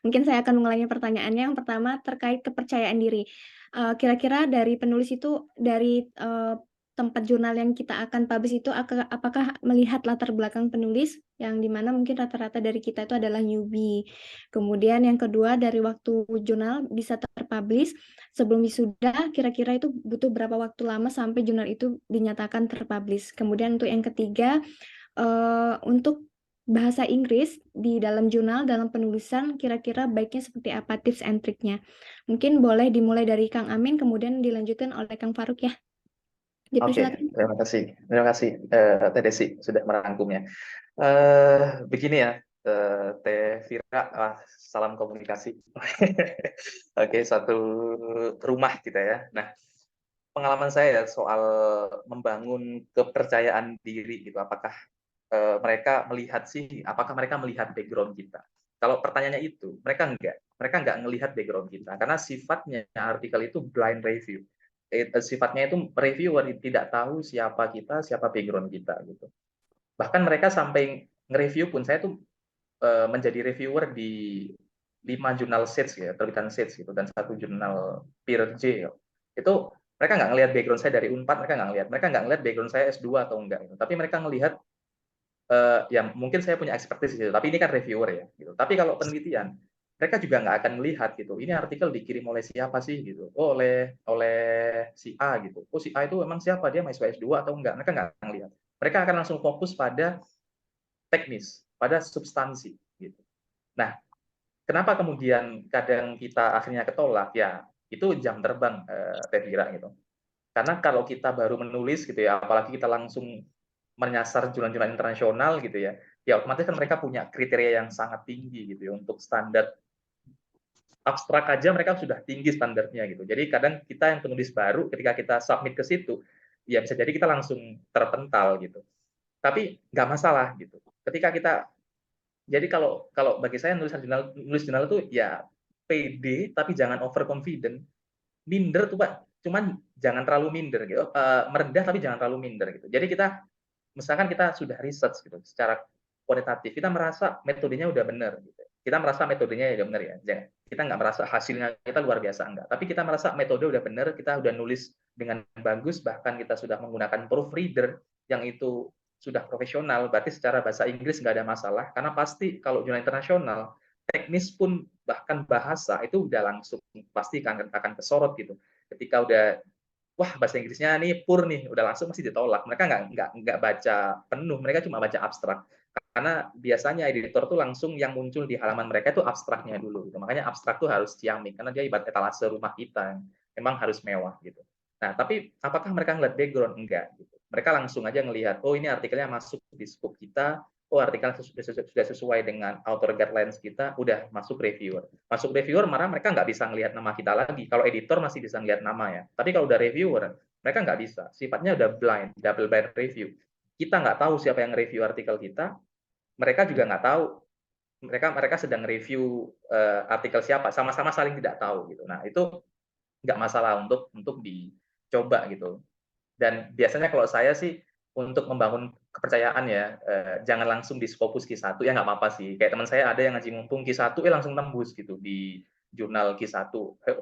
Mungkin saya akan mengulangi pertanyaannya. Yang pertama terkait kepercayaan diri. Kira-kira dari penulis itu, dari tempat jurnal yang kita akan publish itu apakah melihat latar belakang penulis yang dimana mungkin rata-rata dari kita itu adalah newbie. Kemudian yang kedua, dari waktu jurnal bisa terpublish sebelum wisuda, kira-kira itu butuh berapa waktu lama sampai jurnal itu dinyatakan terpublish. Kemudian untuk yang ketiga, untuk bahasa Inggris di dalam jurnal, dalam penulisan, kira-kira baiknya seperti apa tips and triknya. Mungkin boleh dimulai dari Kang Amin, kemudian dilanjutkan oleh Kang Faruk ya. Oke, Dipersilakan. terima kasih Teh Desi sudah merangkumnya. Begini ya, Teh Vira, salam komunikasi. Oke, satu rumah kita ya. Nah, pengalaman saya soal membangun kepercayaan diri gitu, apakah apakah mereka melihat background kita? Kalau pertanyaannya itu, mereka nggak ngelihat background kita, karena sifatnya artikel itu blind review. Sifatnya itu reviewer tidak tahu siapa kita, siapa background kita gitu. Bahkan mereka sampai nge-review pun, saya tuh menjadi reviewer di 5 jurnal Sage ya, terbitan Sage gitu, dan 1 jurnal Peer J. Itu mereka nggak ngelihat background saya dari Unpad, mereka nggak ngelihat background saya S2 atau enggak gitu. Tapi mereka ngelihat ya mungkin saya punya expertise gitu, tapi ini kan reviewer ya gitu. Tapi kalau penelitian, mereka juga nggak akan melihat gitu, ini artikel dikirim oleh siapa sih gitu. Oh, oleh si A gitu. Oh, si A itu memang siapa, dia mahasiswa S2 atau enggak, mereka nggak akan lihat. Mereka akan langsung fokus pada teknis, pada substansi gitu. Nah, kenapa kemudian kadang kita akhirnya ketolak? Ya, itu jam terbang, Teh Vira gitu. Karena kalau kita baru menulis gitu ya, apalagi kita langsung menyasar jurnal-jurnal internasional gitu ya, ya otomatis kan mereka punya kriteria yang sangat tinggi gitu ya, untuk standar abstrak aja mereka sudah tinggi standarnya gitu. Jadi kadang kita yang penulis baru ketika kita submit ke situ, ya bisa jadi kita langsung terpental gitu. Tapi nggak masalah gitu. Ketika kita, jadi kalau kalau bagi saya nulis jurnal itu ya pede tapi jangan overconfident. Minder tuh Pak, cuman jangan terlalu minder gitu. Merendah tapi jangan terlalu minder gitu. Jadi kita, misalkan kita sudah research gitu secara kualitatif, kita merasa metodenya udah benar gitu. Kita merasa metodenya udah benar ya. Kita nggak merasa hasilnya kita luar biasa, enggak. Tapi kita merasa metode udah benar, kita udah nulis dengan bagus, bahkan kita sudah menggunakan proofreader yang itu sudah profesional, berarti secara bahasa Inggris nggak ada masalah, karena pasti kalau jurnal internasional, teknis pun bahkan bahasa itu udah langsung pasti akan kesorot gitu. Ketika udah wah bahasa Inggrisnya nih pur nih, udah langsung masih ditolak. Mereka nggak baca penuh, mereka cuma baca abstrak. Karena biasanya editor tuh langsung yang muncul di halaman mereka itu abstraknya dulu. Gitu. Makanya abstrak tuh harus ciamik, karena dia ibarat etalase rumah kita, memang harus mewah gitu. Nah, tapi apakah mereka ngeliat background? Enggak. Gitu. Mereka langsung aja ngelihat, oh ini artikelnya masuk di scope kita, oh artikel sudah sesuai dengan author guidelines kita, udah masuk reviewer. Masuk reviewer, mereka nggak bisa ngelihat nama kita lagi. Kalau editor masih bisa ngelihat nama ya. Tapi kalau udah reviewer, mereka nggak bisa. Sifatnya udah blind, double blind review. Kita nggak tahu siapa yang review artikel kita, mereka juga nggak tahu mereka sedang review artikel siapa, sama-sama saling tidak tahu gitu. Nah itu nggak masalah untuk dicoba gitu. Dan biasanya kalau saya sih untuk membangun kepercayaan ya, jangan langsung di Scopus Q1 ya, nggak apa-apa sih. Kayak teman saya ada yang ngaji mumpung Q1 langsung tembus gitu di jurnal Q1,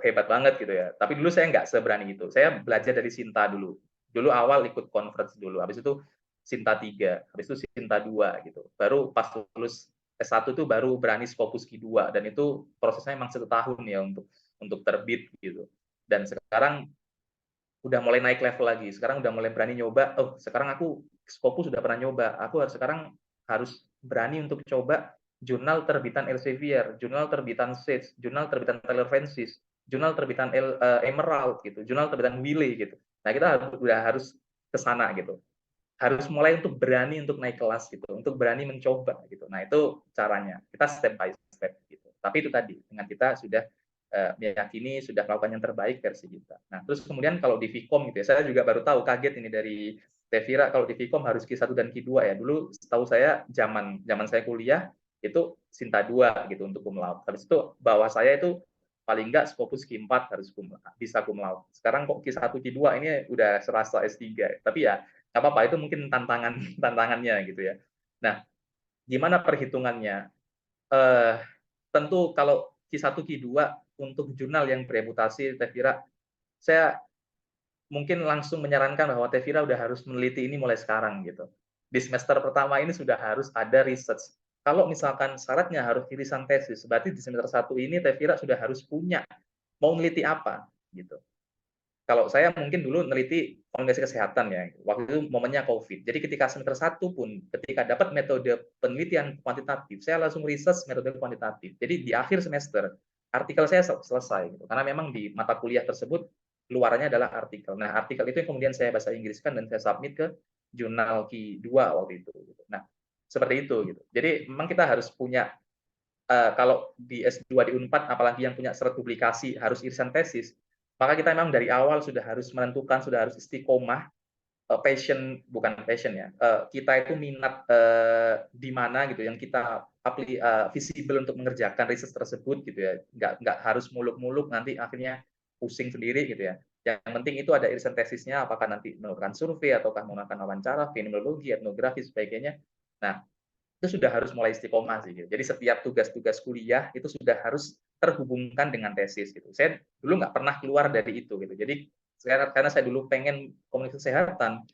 hebat banget gitu ya. Tapi dulu saya nggak seberani itu. Saya belajar dari Sinta dulu. Dulu awal ikut conference dulu, habis itu Sinta 3, habis itu Sinta 2 gitu. Baru pas lulus S1 itu baru berani Scopus Q2, dan itu prosesnya memang 1 tahun ya untuk terbit gitu. Dan sekarang udah mulai naik level lagi. Sekarang udah mulai berani nyoba. Oh, sekarang aku Scopus sudah pernah nyoba. Aku sekarang harus berani untuk coba jurnal terbitan Elsevier, jurnal terbitan Sage, jurnal terbitan Taylor Francis, jurnal terbitan Emerald gitu, jurnal terbitan Wiley gitu. Nah, kita udah harus ke sana gitu. Harus mulai untuk berani untuk naik kelas gitu, untuk berani mencoba gitu. Nah, itu caranya. Kita step by step gitu. Tapi itu tadi, dengan kita sudah meyakini sudah melakukan yang terbaik versi kita. Nah, terus kemudian kalau di Vkom gitu ya, saya juga baru tahu, kaget ini dari Teh Vira, kalau di Vkom harus Q1 dan Q2 ya. Dulu setahu saya zaman saya kuliah itu Sinta 2 gitu untuk cum laude. Habis itu bawah saya itu paling enggak Scopus Q4 harus bisa cum laude. Sekarang kok Q1 Q2 ini udah serasa S3. Tapi ya nggak apa-apa, itu mungkin tantangannya gitu ya. Nah, gimana perhitungannya? Tentu kalau Q1 Q2 untuk jurnal yang bereputasi, saya kira saya mungkin langsung menyarankan bahwa Tevira udah harus meneliti ini mulai sekarang gitu. Di semester pertama ini sudah harus ada research. Kalau misalkan syaratnya harus irisan tesis, berarti di semester 1 ini Tevira sudah harus punya mau meneliti apa gitu. Kalau saya mungkin dulu neliti komunikasi kesehatan ya, waktu itu momennya COVID. Jadi ketika semester 1 pun, ketika dapat metode penelitian kuantitatif, saya langsung research metode kuantitatif. Jadi di akhir semester, artikel saya selesai. Gitu. Karena memang di mata kuliah tersebut, luarannya adalah artikel. Nah, artikel itu yang kemudian saya bahasa Inggriskan dan saya submit ke jurnal Q2 waktu itu. Gitu. Nah, seperti itu. Gitu. Jadi memang kita harus punya, kalau di S2 di Unpad, apalagi yang punya surat publikasi harus irisan tesis, maka kita memang dari awal sudah harus menentukan, sudah harus istiqomah, passion, bukan passion ya, kita itu minat di mana gitu, yang kita visible untuk mengerjakan riset tersebut gitu ya, nggak harus muluk-muluk nanti akhirnya pusing sendiri gitu ya. Yang penting itu ada irisan tesisnya, apakah nanti melakukan survei ataukah menggunakan wawancara, fenomenologi, etnografi, sebagainya. Nah, itu sudah harus mulai istiqomah sih. Gitu. Jadi setiap tugas-tugas kuliah itu sudah harus terhubungkan dengan tesis gitu. Saya dulu nggak pernah keluar dari itu gitu. Jadi karena saya dulu pengen komunikasi kesehatan,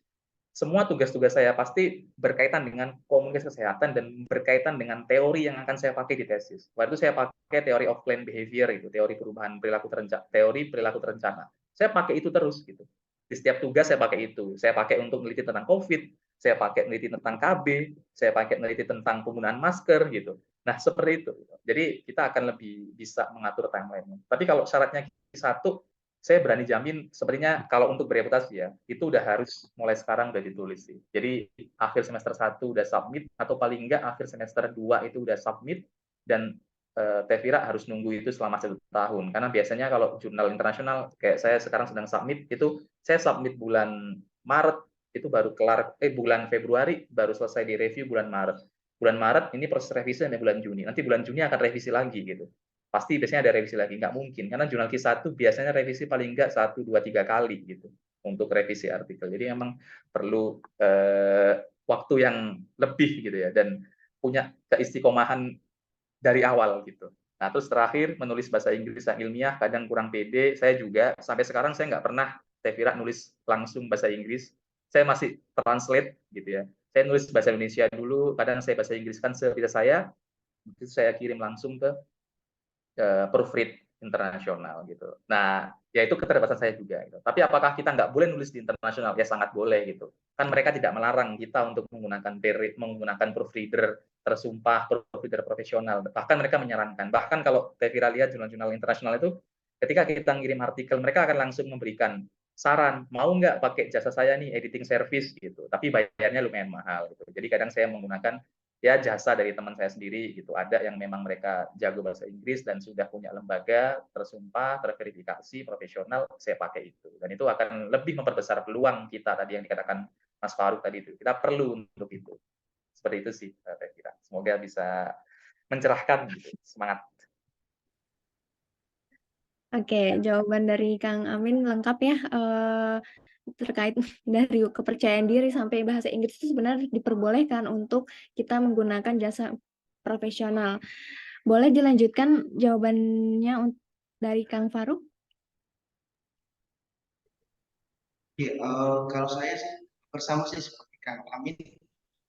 semua tugas-tugas saya pasti berkaitan dengan komunikasi kesehatan dan berkaitan dengan teori yang akan saya pakai di tesis. Waktu itu saya pakai teori of planned behavior itu, teori perubahan perilaku terencana, teori perilaku terencana. Saya pakai itu terus gitu. Di setiap tugas saya pakai itu. Saya pakai untuk meneliti tentang COVID, saya pakai meneliti tentang KB, saya pakai meneliti tentang penggunaan masker gitu. Nah, seperti itu. Jadi kita akan lebih bisa mengatur timeline-nya. Tapi kalau syaratnya satu, saya berani jamin sebenarnya kalau untuk bereputasi ya, itu udah harus mulai sekarang udah ditulis sih. Jadi akhir semester 1 udah submit, atau paling enggak akhir semester 2 itu udah submit, dan Tevira harus nunggu itu selama 1 tahun. Karena biasanya kalau jurnal internasional, kayak saya sekarang sedang submit, itu saya submit bulan Maret, itu baru kelar, bulan Februari baru selesai di review bulan Maret. Bulan Maret ini proses revisi sampai bulan Juni. Nanti bulan Juni akan revisi lagi gitu. Pasti biasanya ada revisi lagi, nggak mungkin. Karena jurnal Q1 biasanya revisi paling nggak 1, 2, 3 kali gitu untuk revisi artikel. Jadi memang perlu waktu yang lebih gitu ya, dan punya keistiqomahan dari awal gitu. Nah, terus terakhir menulis bahasa Inggris yang ilmiah, kadang kurang pede. Saya juga sampai sekarang saya nggak pernah Tevira nulis langsung bahasa Inggris. Saya masih translate gitu ya. Saya nulis bahasa Indonesia dulu, kadang saya bahasa Inggris kan sebisa saya, itu saya kirim langsung ke proofread internasional gitu. Nah, ya itu keterbatasan saya juga. Gitu. Tapi apakah kita nggak boleh nulis di internasional? Ya sangat boleh gitu. Kan mereka tidak melarang kita untuk menggunakan proofreader tersumpah, proofreader profesional. Bahkan mereka menyarankan. Bahkan kalau Tevira lihat jurnal-jurnal internasional itu, ketika kita ngirim artikel, mereka akan langsung memberikan saran, mau nggak pakai jasa saya nih editing service gitu. Tapi bayarnya lumayan mahal gitu. Jadi kadang saya menggunakan ya jasa dari teman saya sendiri gitu. Ada yang memang mereka jago bahasa Inggris dan sudah punya lembaga tersumpah, terverifikasi, profesional, saya pakai itu. Dan itu akan lebih memperbesar peluang kita tadi yang dikatakan Mas Faruk tadi itu. Kita perlu untuk itu. Seperti itu sih saya kira. Semoga bisa mencerahkan gitu. Semangat. Oke, jawaban dari Kang Amin lengkap ya. Terkait dari kepercayaan diri sampai bahasa Inggris itu sebenarnya diperbolehkan untuk kita menggunakan jasa profesional. Boleh dilanjutkan jawabannya dari Kang Faruk? Ya, kalau saya sih bersama sih seperti Kang Amin,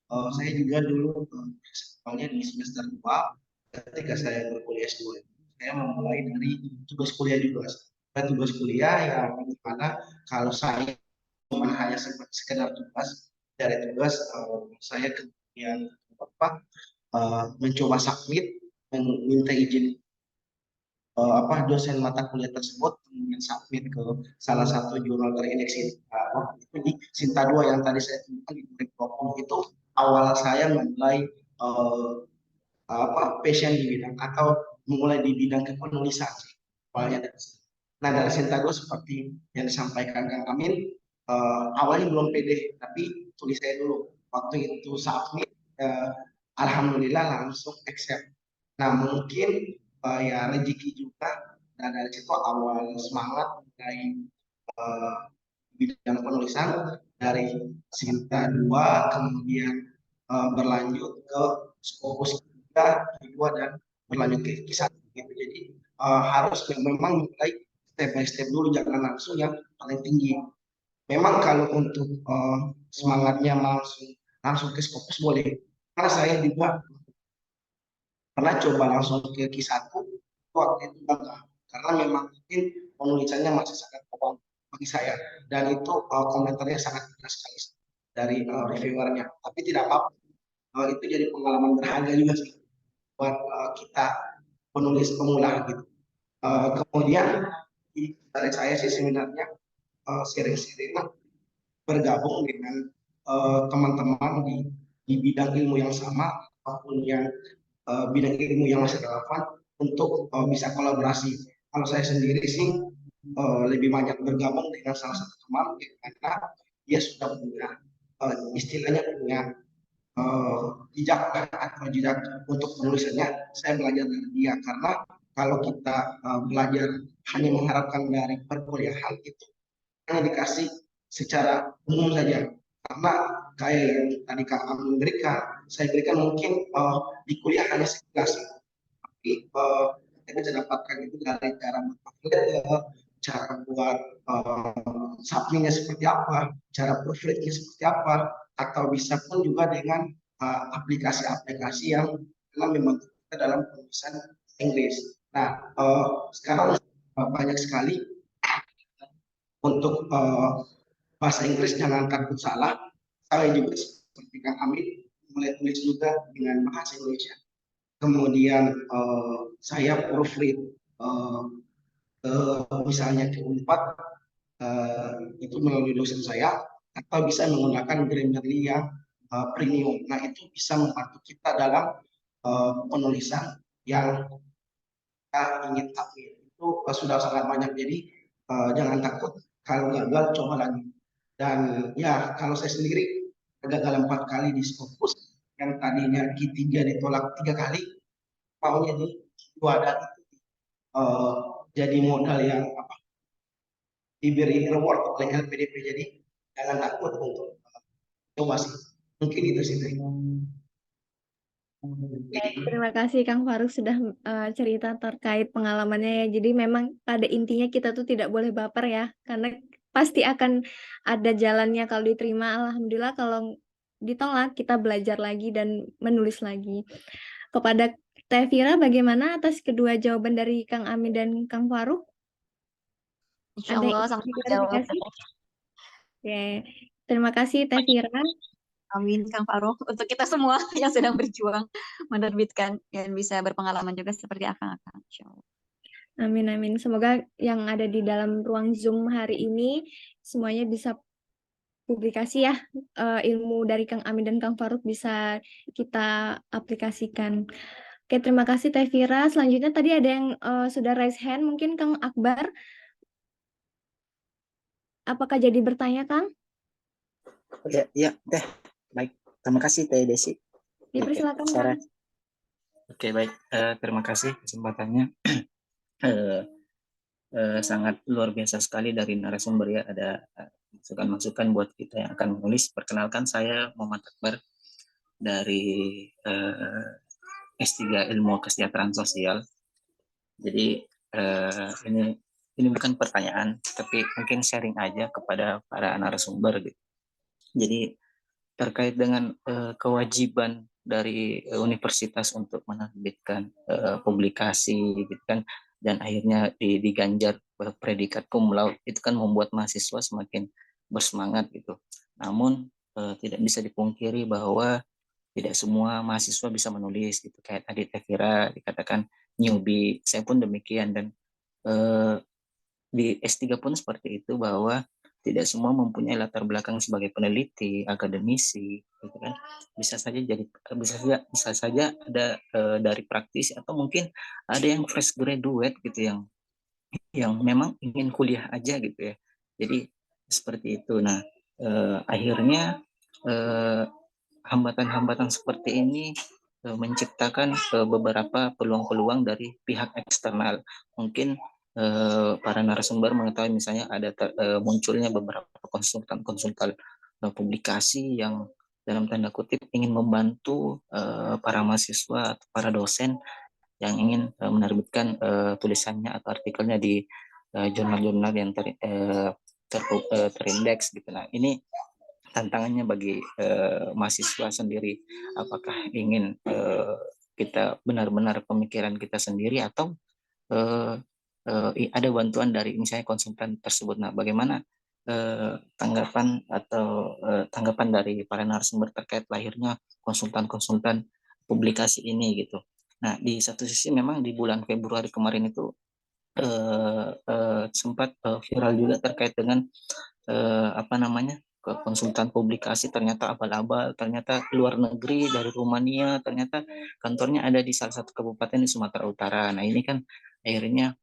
saya juga dulu awalnya di semester 2 ketika saya berkuliah S2, saya memulai dari tugas kuliah juga. Tugas kuliah yang dimana kalau saya cuma hanya sekedar tugas, dari tugas saya kemudian mencoba submit, meminta izin dosen mata kuliah tersebut, kemudian submit ke salah satu jurnal terindeks itu di Sinta 2 yang tadi saya sebutkan di 2020. Itu awal saya memulai passion di bidang, atau memulai di bidang kepenulisan awalnya dari situ. Nah, dari Sinta 2 seperti yang disampaikan Kang Amin, awalnya belum pede, tapi tulis saya dulu. Waktu itu submit, alhamdulillah langsung accept. Nah, mungkin ya rezeki juga, dan dari situ awal semangat dari bidang penulisan dari Sinta 2, kemudian berlanjut ke fokus kedua dan berlanjut ke kisah gitu. Jadi harus memang mulai step by step dulu, jangan langsung yang paling tinggi. Memang kalau untuk semangatnya langsung ke Scopus boleh. Karena saya juga pernah coba langsung ke Q1 waktu itu enggak, karena memang mungkin penulisannya masih sangat awam bagi saya, dan itu komentarnya sangat keras sekali dari reviewernya. Tapi tidak apa-apa, itu jadi pengalaman berharga juga sih buat kita penulis pemula gitu. Kemudian dari saya sih sebenarnya sering-sering bergabung dengan teman-teman di bidang ilmu yang sama ataupun yang bidang ilmu yang masih relevan untuk bisa kolaborasi. Kalau saya sendiri sih lebih banyak bergabung dengan salah satu teman karena dia sudah punya istilahnya punya jejak atau jejak untuk penulisannya. Saya belajar dari dia karena kalau kita belajar hanya mengharapkan dari perkuliahan itu hanya dikasih secara umum saja, karena kayak yang tadi Kak Amin berikan, saya berikan mungkin di kuliah hanya sekilas, tapi kita bisa dapatkan itu dari cara membuat cara buat submitnya seperti apa, cara proofreadnya seperti apa, atau bisa pun juga dengan aplikasi-aplikasi yang membantu kita dalam penulisan Inggris. Nah, sekarang banyak sekali untuk bahasa Inggris, jangan takut salah. Saya juga seperti Kang Amin mulai tulis juga dengan bahasa Indonesia. Kemudian saya proofread ke misalnya ke Unpad itu melalui dosen saya, atau bisa menggunakan Grammarly yang premium. Nah, itu bisa membantu kita dalam penulisan yang kita ingin update. Itu sudah sangat banyak, jadi jangan takut kalau gagal, coba lagi. Dan ya, kalau saya sendiri gagal 4 kali di Scopus, yang tadinya Q3 ditolak 3 kali, maunya di dua, dan itu jadi modal yang diberi reward oleh LPDP. Jadi jangan takut untuk coba sih. Mungkin itu sih. Baik, terima kasih Kang Faruk sudah cerita terkait pengalamannya ya. Jadi memang pada intinya kita tuh tidak boleh baper ya, karena pasti akan ada jalannya kalau diterima. Alhamdulillah, kalau ditolak kita belajar lagi dan menulis lagi. Kepada Teh Vira, bagaimana atas kedua jawaban dari Kang Amin dan Kang Faruk? Insya Ada yang Allah ingin sama jawab. diklarifikasi? Oke, terima kasih Teh Vira. Amin, Kang Faruk, untuk kita semua yang sedang berjuang menerbitkan dan bisa berpengalaman juga seperti akang-akang. Insya Allah. Amin, amin. Semoga yang ada di dalam ruang Zoom hari ini semuanya bisa publikasi ya, ilmu dari Kang Amin dan Kang Faruk bisa kita aplikasikan. Oke, terima kasih Teh Vira. Selanjutnya tadi ada yang sudah raise hand, mungkin Kang Akbar. Apakah jadi bertanya, Kang? Ya, Teh. Baik. Terima kasih Teh Desi. Dipersilakan, Sarah. Kang. Oke, baik. Terima kasih kesempatannya. Sangat luar biasa sekali dari narasumber ya. Ada masukan-masukan buat kita yang akan menulis. Perkenalkan, saya Muhammad Akbar dari S3 Ilmu Kesejahteraan Sosial. Jadi ini bukan pertanyaan, tapi mungkin sharing aja kepada para narasumber gitu. Jadi terkait dengan kewajiban dari universitas untuk menerbitkan publikasi gitu kan, dan akhirnya diganjar predikat cum laude, itu kan membuat mahasiswa semakin bersemangat gitu. Namun tidak bisa dipungkiri bahwa tidak semua mahasiswa bisa menulis gitu, kayak tadi Teh Vira dikatakan newbie, saya pun demikian. Dan di S3 pun seperti itu, bahwa tidak semua mempunyai latar belakang sebagai peneliti, akademisi, gitu kan. Bisa saja ada dari praktisi, atau mungkin ada yang fresh graduate gitu, yang memang ingin kuliah aja gitu ya. Jadi seperti itu. Nah, akhirnya hambatan-hambatan seperti ini menciptakan beberapa peluang-peluang dari pihak eksternal. Mungkin para narasumber mengetahui misalnya ada munculnya beberapa konsultan publikasi yang dalam tanda kutip ingin membantu para mahasiswa atau para dosen yang ingin menerbitkan tulisannya atau artikelnya di jurnal-jurnal yang terindeks gitu. Nah, ini tantangannya bagi mahasiswa sendiri, apakah ingin kita benar-benar pemikiran kita sendiri atau ada bantuan dari misalnya konsultan tersebut. Nah, bagaimana tanggapan atau tanggapan dari para narasumber terkait lahirnya konsultan-konsultan publikasi ini gitu. Nah, di satu sisi memang di bulan Februari kemarin itu sempat viral juga terkait dengan apa namanya, ke konsultan publikasi ternyata abal-abal, ternyata luar negeri dari Rumania, ternyata kantornya ada di salah satu kabupaten di Sumatera Utara. Nah, ini kan akhirnya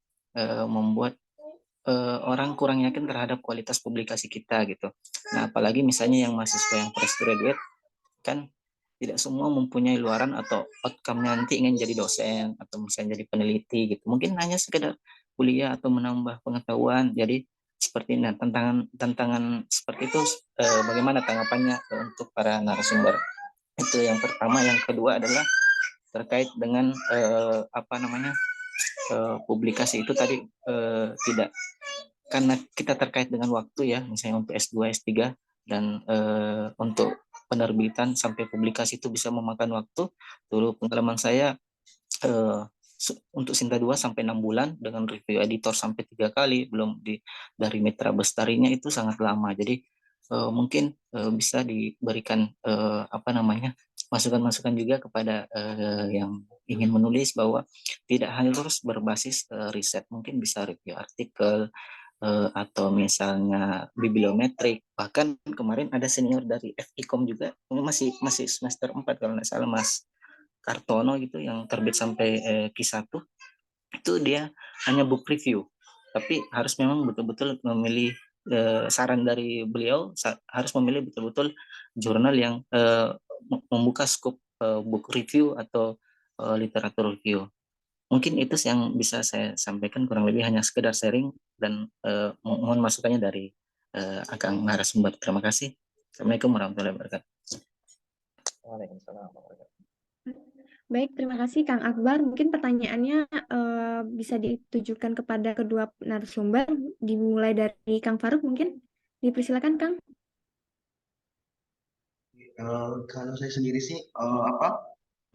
membuat orang kurang yakin terhadap kualitas publikasi kita gitu. Nah, apalagi misalnya yang mahasiswa yang fresh graduate kan tidak semua mempunyai luaran atau outcome-nya nanti ingin jadi dosen atau misalnya jadi peneliti gitu. Mungkin hanya sekedar kuliah atau menambah pengetahuan. Jadi seperti ini, tantangan seperti itu bagaimana tanggapannya untuk para narasumber? Itu yang pertama. Yang kedua adalah terkait dengan apa namanya, publikasi itu tadi tidak, karena kita terkait dengan waktu ya, misalnya untuk S2, S3 dan untuk penerbitan sampai publikasi itu bisa memakan waktu. Dulu pengalaman saya untuk Sinta 2 sampai 6 bulan dengan review editor sampai 3 kali, belum dari mitra bestarinya itu sangat lama. Jadi mungkin bisa diberikan apa namanya, masukan-masukan juga kepada yang ingin menulis bahwa tidak harus berbasis riset, mungkin bisa review artikel atau misalnya bibliometrik. Bahkan kemarin ada senior dari FIKOM juga, masih semester 4 kalau nggak salah, Mas Kartono gitu, yang terbit sampai Q1, itu dia hanya book review, tapi harus memang betul-betul memilih, saran dari beliau harus memilih betul-betul jurnal yang membuka skop book review atau literatur review. Mungkin itu yang bisa saya sampaikan, kurang lebih hanya sekedar sharing dan mohon masukannya dari Akang narasumber. Terima kasih. Assalamualaikum warahmatullahi wabarakatuh. Waalaikumsalam warahmatullahi wabarakatuh. Baik, terima kasih Kang Akbar. Mungkin pertanyaannya bisa ditujukan kepada kedua narasumber, dimulai dari Kang Faruk mungkin. Dipersilakan Kang. Kalau saya sendiri sih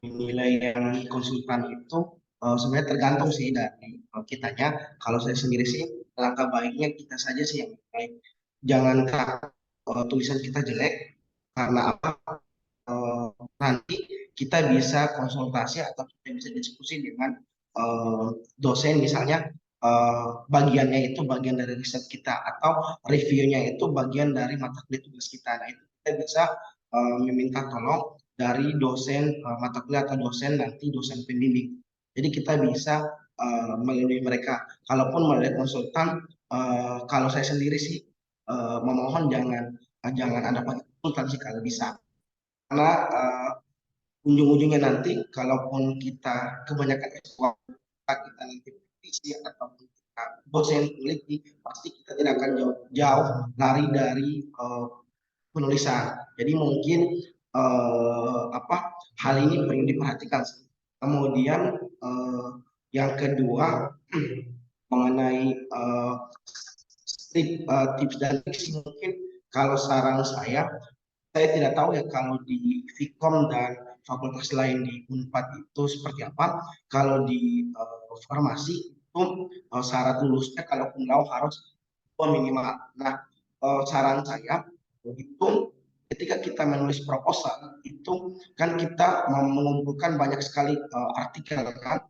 nilai yang konsultan itu sebenarnya tergantung sih dari kitanya. Kalau saya sendiri sih langkah baiknya kita saja sih yang baik. Jangan tulisan kita jelek, karena apa? Nanti kita bisa konsultasi atau kita bisa diskusi dengan dosen, misalnya bagiannya itu bagian dari riset kita atau reviewnya itu bagian dari mata kuliah tugas kita. Nah, itu kita bisa meminta tolong dari dosen mata kuliah atau dosen nanti dosen pembimbing. Jadi kita bisa melalui mereka. Kalaupun melalui konsultan, kalau saya sendiri sih memohon jangan ada pakai konsultan sih kalau bisa. Karena ujung-ujungnya nanti kalaupun kita kebanyakan ekspor, kita nanti praktisi ataupun kita dosen peneliti, pasti kita tidak akan jauh lari dari penulisan. Jadi mungkin hal ini perlu diperhatikan. Kemudian yang kedua mengenai tips dan trik, mungkin kalau saran saya tidak tahu ya kalau di Vkom dan fakultas lain di Unpad itu seperti apa. Kalau di farmasi itu syarat lulusnya kalau cum laude harus minimal. Nah, saran saya itu ketika kita menulis proposal itu kan kita mengumpulkan banyak sekali artikel kan.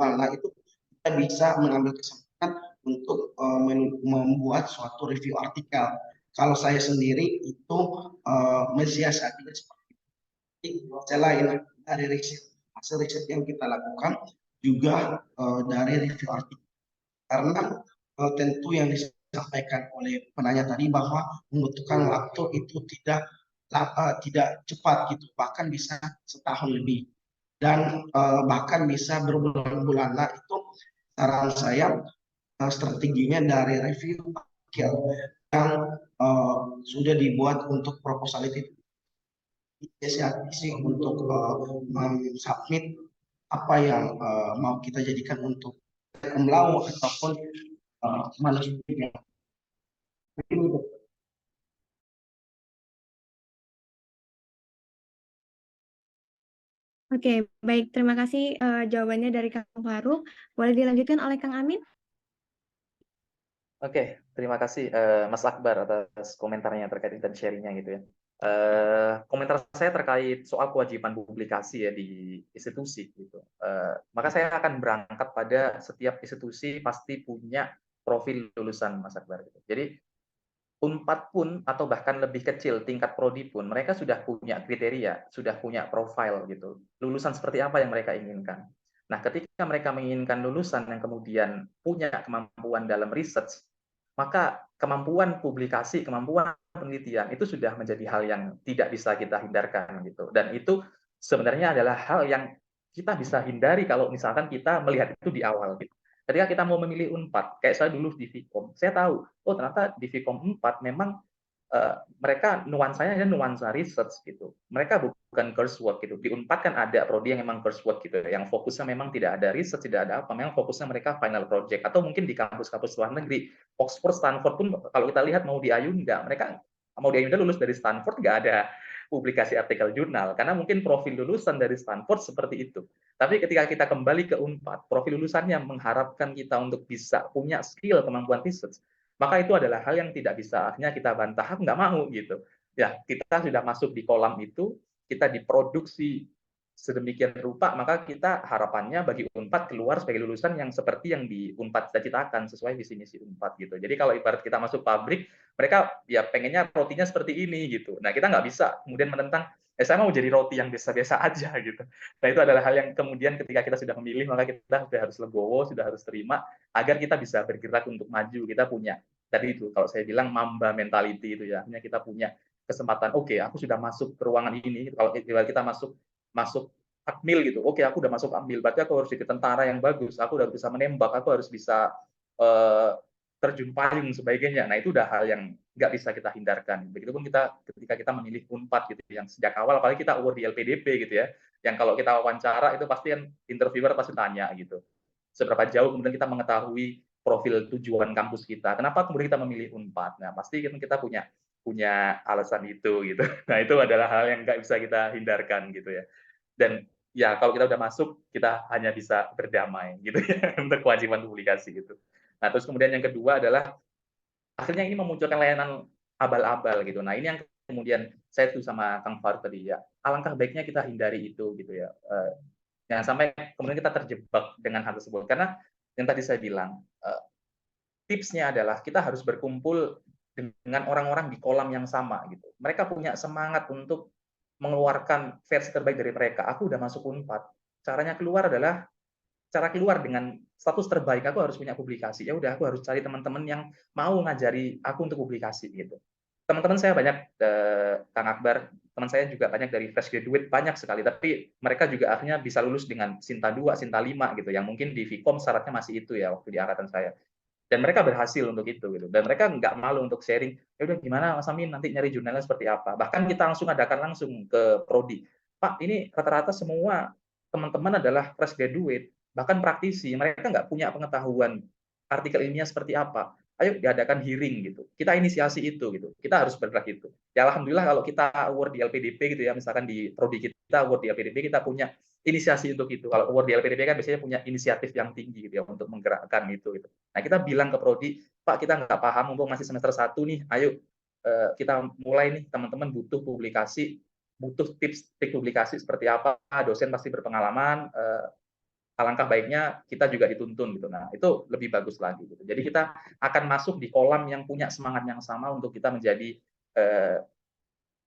Nah, itu kita bisa mengambil kesempatan untuk membuat suatu review artikel. Kalau saya sendiri itu mensiasatinya seperti itu. Selain dari hasil riset yang kita lakukan, juga dari review artikel. Karena tentu yang disampaikan oleh penanya tadi bahwa membutuhkan waktu itu tidak cepat gitu, bahkan bisa setahun lebih dan bahkan bisa berbulan-bulan. Nah, itu saran saya strateginya dari review yang sudah dibuat untuk proposal itu sih untuk submit apa yang mau kita jadikan untuk cum laude ataupun manuskrip. Ini Oke, baik. Terima kasih jawabannya dari Kang Faruk. Boleh dilanjutkan oleh Kang Amin? Oke, terima kasih Mas Akbar atas komentarnya terkait dan sharing-nya gitu ya. Komentar saya terkait soal kewajiban publikasi ya di institusi gitu. Maka saya akan berangkat pada setiap institusi pasti punya profil lulusan Mas Akbar gitu. Jadi Unpad pun atau bahkan lebih kecil tingkat prodi pun mereka sudah punya kriteria, sudah punya profil gitu. Lulusan seperti apa yang mereka inginkan. Nah, ketika mereka menginginkan lulusan yang kemudian punya kemampuan dalam research, maka kemampuan publikasi, kemampuan penelitian itu sudah menjadi hal yang tidak bisa kita hindarkan gitu. Dan itu sebenarnya adalah hal yang kita bisa hindari kalau misalkan kita melihat itu di awal gitu. Ketika kita mau memilih Unpad, kayak saya dulu di Vkom, saya tahu, oh ternyata di Vkom 4 memang mereka nuansanya ada nuansa research gitu. Mereka bukan coursework gitu. Di Unpad kan ada prodi yang memang coursework gitu, yang fokusnya memang tidak ada research, tidak ada apa, memang fokusnya mereka final project. Atau mungkin di kampus-kampus luar negeri, Oxford, Stanford pun kalau kita lihat mau di Ayunda, mereka mau di Ayunda lulus dari Stanford nggak ada publikasi artikel jurnal, karena mungkin profil lulusan dari Stanford seperti itu. Tapi ketika kita kembali ke Unpad, profil lulusannya mengharapkan kita untuk bisa punya skill, kemampuan research, maka itu adalah hal yang tidak bisa akhirnya kita bantah, aku nggak mau gitu. Ya, kita sudah masuk di kolam itu, kita diproduksi sedemikian rupa, maka kita harapannya bagi Unpad keluar sebagai lulusan yang seperti yang di Unpad cita-citakan sesuai visi misi Unpad gitu. Jadi kalau ibarat kita masuk pabrik, mereka ya pengennya rotinya seperti ini gitu. Nah, kita nggak bisa kemudian menentang, saya mau jadi roti yang biasa-biasa aja gitu. Nah, itu adalah hal yang kemudian ketika kita sudah memilih, maka kita sudah harus legowo, sudah harus terima, agar kita bisa bergerak untuk maju. Kita punya, tadi itu kalau saya bilang mamba mentality itu ya, hanya kita punya kesempatan, oke, aku sudah masuk ke ruangan ini, kalau kita masuk masuk akmil gitu, oke, aku udah masuk akmil, berarti aku harus jadi tentara yang bagus, aku udah bisa menembak, aku harus bisa terjun payung sebagainya. Nah, itu udah hal yang nggak bisa kita hindarkan. Begitupun kita ketika kita memilih Unpad gitu, yang sejak awal, apalagi kita award di LPDP gitu ya, yang kalau kita wawancara itu pasti kan interviewer pasti tanya gitu, seberapa jauh kemudian kita mengetahui profil tujuan kampus kita, kenapa kemudian kita memilih Unpad. Nah, pasti kita punya punya alasan itu gitu. Nah, itu adalah hal yang nggak bisa kita hindarkan gitu ya. Dan ya kalau kita udah masuk, kita hanya bisa berdamai gitu ya untuk kewajiban publikasi gitu. Nah, terus kemudian yang kedua adalah akhirnya ini memunculkan layanan abal-abal gitu. Nah, ini yang kemudian saya setuju sama Kang Faruk tadi ya. Alangkah baiknya kita hindari itu gitu ya. Jangan sampai kemudian kita terjebak dengan hal tersebut. Karena yang tadi saya bilang, tipsnya adalah kita harus berkumpul dengan orang-orang di kolam yang sama gitu. Mereka punya semangat untuk mengeluarkan versi terbaik dari mereka. Aku udah masuk Unpad. Caranya keluar adalah cara keluar dengan status terbaik, aku harus punya publikasi. Ya udah, aku harus cari teman-teman yang mau ngajari aku untuk publikasi gitu. Teman-teman saya banyak, Kang Akbar, teman saya juga banyak dari fresh graduate, banyak sekali, tapi mereka juga akhirnya bisa lulus dengan Sinta 2, Sinta 5 gitu, yang mungkin di Vkom syaratnya masih itu ya waktu di angkatan saya. Dan mereka berhasil untuk itu gitu. Dan mereka nggak malu untuk sharing, ya udah gimana Mas Amin nanti nyari jurnalnya seperti apa. Bahkan kita langsung adakan langsung ke prodi. Pak, ini rata-rata semua teman-teman adalah fresh graduate, bahkan praktisi, mereka nggak punya pengetahuan artikel ilmiah seperti apa. Ayo diadakan hearing gitu. Kita inisiasi itu gitu. Kita harus bergerak itu. Ya alhamdulillah kalau kita award di LPDP gitu ya, misalkan di prodi kita award di LPDP, kita punya inisiasi untuk itu. Kalau award di LPDP kan biasanya punya inisiatif yang tinggi gitu ya untuk menggerakkan itu gitu. Nah, kita bilang ke prodi, Pak kita nggak paham, mumpung masih semester 1 nih, ayo kita mulai nih, teman-teman butuh publikasi, butuh tips publikasi seperti apa, dosen pasti berpengalaman, alangkah baiknya kita juga dituntun gitu. Nah, itu lebih bagus lagi gitu. Jadi kita akan masuk di kolam yang punya semangat yang sama untuk kita menjadi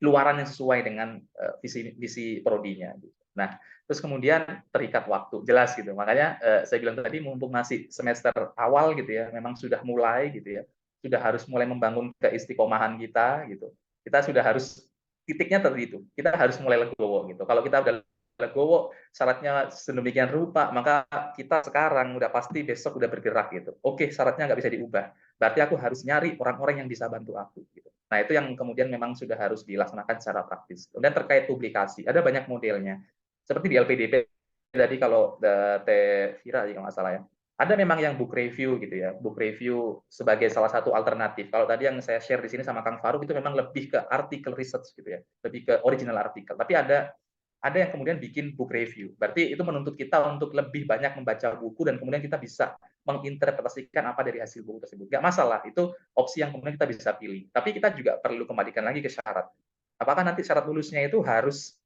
luaran yang sesuai dengan visi visi prodinya gitu. Nah, terus kemudian terikat waktu, jelas gitu. Makanya saya bilang tadi mumpung masih semester awal gitu ya, memang sudah mulai gitu ya. Sudah harus mulai membangun keistiqomahan kita gitu. Kita sudah harus titiknya tadi itu. Kita harus mulai legowo gitu. Kalau kita udah legowo, syaratnya sedemikian rupa, maka kita sekarang udah pasti besok udah bergerak gitu. Oke, syaratnya nggak bisa diubah. Berarti aku harus nyari orang-orang yang bisa bantu aku gitu. Nah, itu yang kemudian memang sudah harus dilaksanakan secara praktis. Kemudian terkait publikasi, ada banyak modelnya. Seperti di LPDP tadi kalau Teh Vira kalau nggak salah ya, Ada memang yang book review gitu ya, book review sebagai salah satu alternatif. Kalau tadi yang saya share di sini sama Kang Faruk itu memang lebih ke artikel research gitu ya, lebih ke original artikel. Tapi ada yang kemudian bikin book review. Berarti itu menuntut kita untuk lebih banyak membaca buku dan kemudian kita bisa menginterpretasikan apa dari hasil buku tersebut. Nggak masalah, itu opsi yang kemudian kita bisa pilih. Tapi kita juga perlu kembalikan lagi ke syarat. Apakah nanti syarat lulusnya itu harus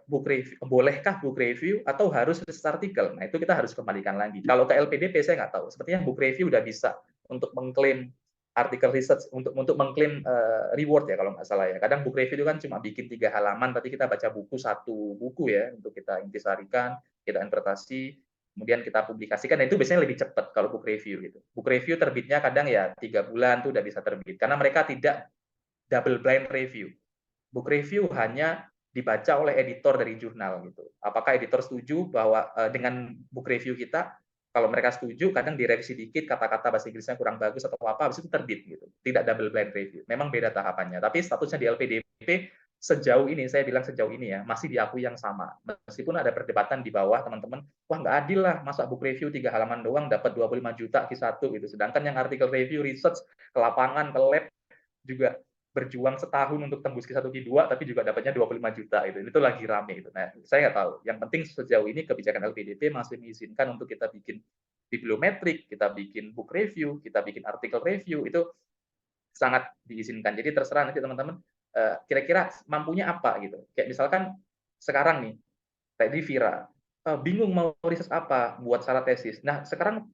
book review, bolehkah book review atau harus research artikel? Nah, itu kita harus kembalikan lagi. Kalau ke LPDP saya nggak tahu. Sepertinya book review udah bisa untuk mengklaim artikel research, untuk mengklaim reward ya kalau nggak salah ya. Kadang book review itu kan cuma bikin 3 halaman, tapi kita baca buku 1 buku ya untuk kita intisarikan, kita interpretasi, kemudian kita publikasikan. Dan itu biasanya lebih cepat kalau book review gitu. Book review terbitnya kadang ya 3 bulan tuh udah bisa terbit karena mereka tidak double blind review. Book review hanya dibaca oleh editor dari jurnal gitu. Apakah editor setuju bahwa dengan book review kita? Kalau mereka setuju, kadang direvisi dikit, kata-kata bahasa Inggrisnya kurang bagus atau apa, habis itu terbit gitu. Tidak double blind review. Memang beda tahapannya. Tapi statusnya di LPDP sejauh ini, saya bilang sejauh ini ya, masih diakui yang sama. Meskipun ada perdebatan di bawah teman-teman, wah nggak adil lah, masa book review 3 halaman doang dapat 25 juta Q1 gitu. Sedangkan yang artikel review, research, ke lapangan, ke lab juga berjuang setahun untuk tembus Q1 Q2 tapi juga dapatnya 25 juta itu lagi rame itu. Nah, saya nggak tahu. Yang penting sejauh ini kebijakan LPDP masih mengizinkan untuk kita bikin bibliometrik, kita bikin book review, kita bikin artikel review, itu sangat diizinkan. Jadi terserah nanti teman-teman kira-kira mampunya apa gitu. Kayak misalkan sekarang nih, tadi Vira bingung mau riset apa buat syarat tesis. Nah, sekarang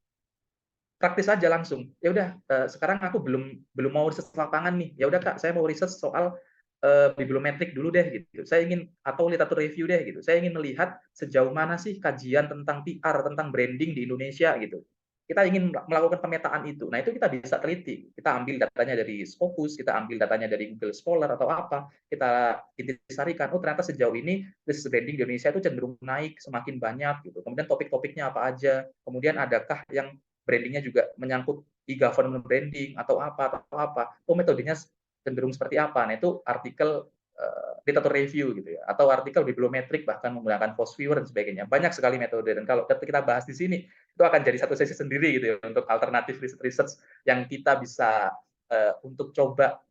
praktis aja langsung. Ya udah, sekarang aku belum mau riset lapangan nih. Ya udah Kak, saya mau riset soal bibliometrik dulu deh gitu. Saya ingin atau literatur review deh gitu. Saya ingin melihat sejauh mana sih kajian tentang PR, tentang branding di Indonesia gitu. Kita ingin melakukan pemetaan itu. Nah, itu kita bisa teliti. Kita ambil datanya dari Scopus, kita ambil datanya dari Google Scholar atau apa. Kita intisarikan, oh ternyata sejauh ini riset branding di Indonesia itu cenderung naik semakin banyak gitu. Kemudian topik-topiknya apa aja. Kemudian adakah yang brandingnya juga menyangkut e-government branding atau apa, oh metodenya cenderung seperti apa. Nah, itu artikel literatur review gitu ya, atau artikel bibliometrik bahkan menggunakan Fosviewer dan sebagainya. Banyak sekali metode, dan kalau kita bahas di sini itu akan jadi satu sesi sendiri gitu ya untuk alternatif research yang kita bisa untuk coba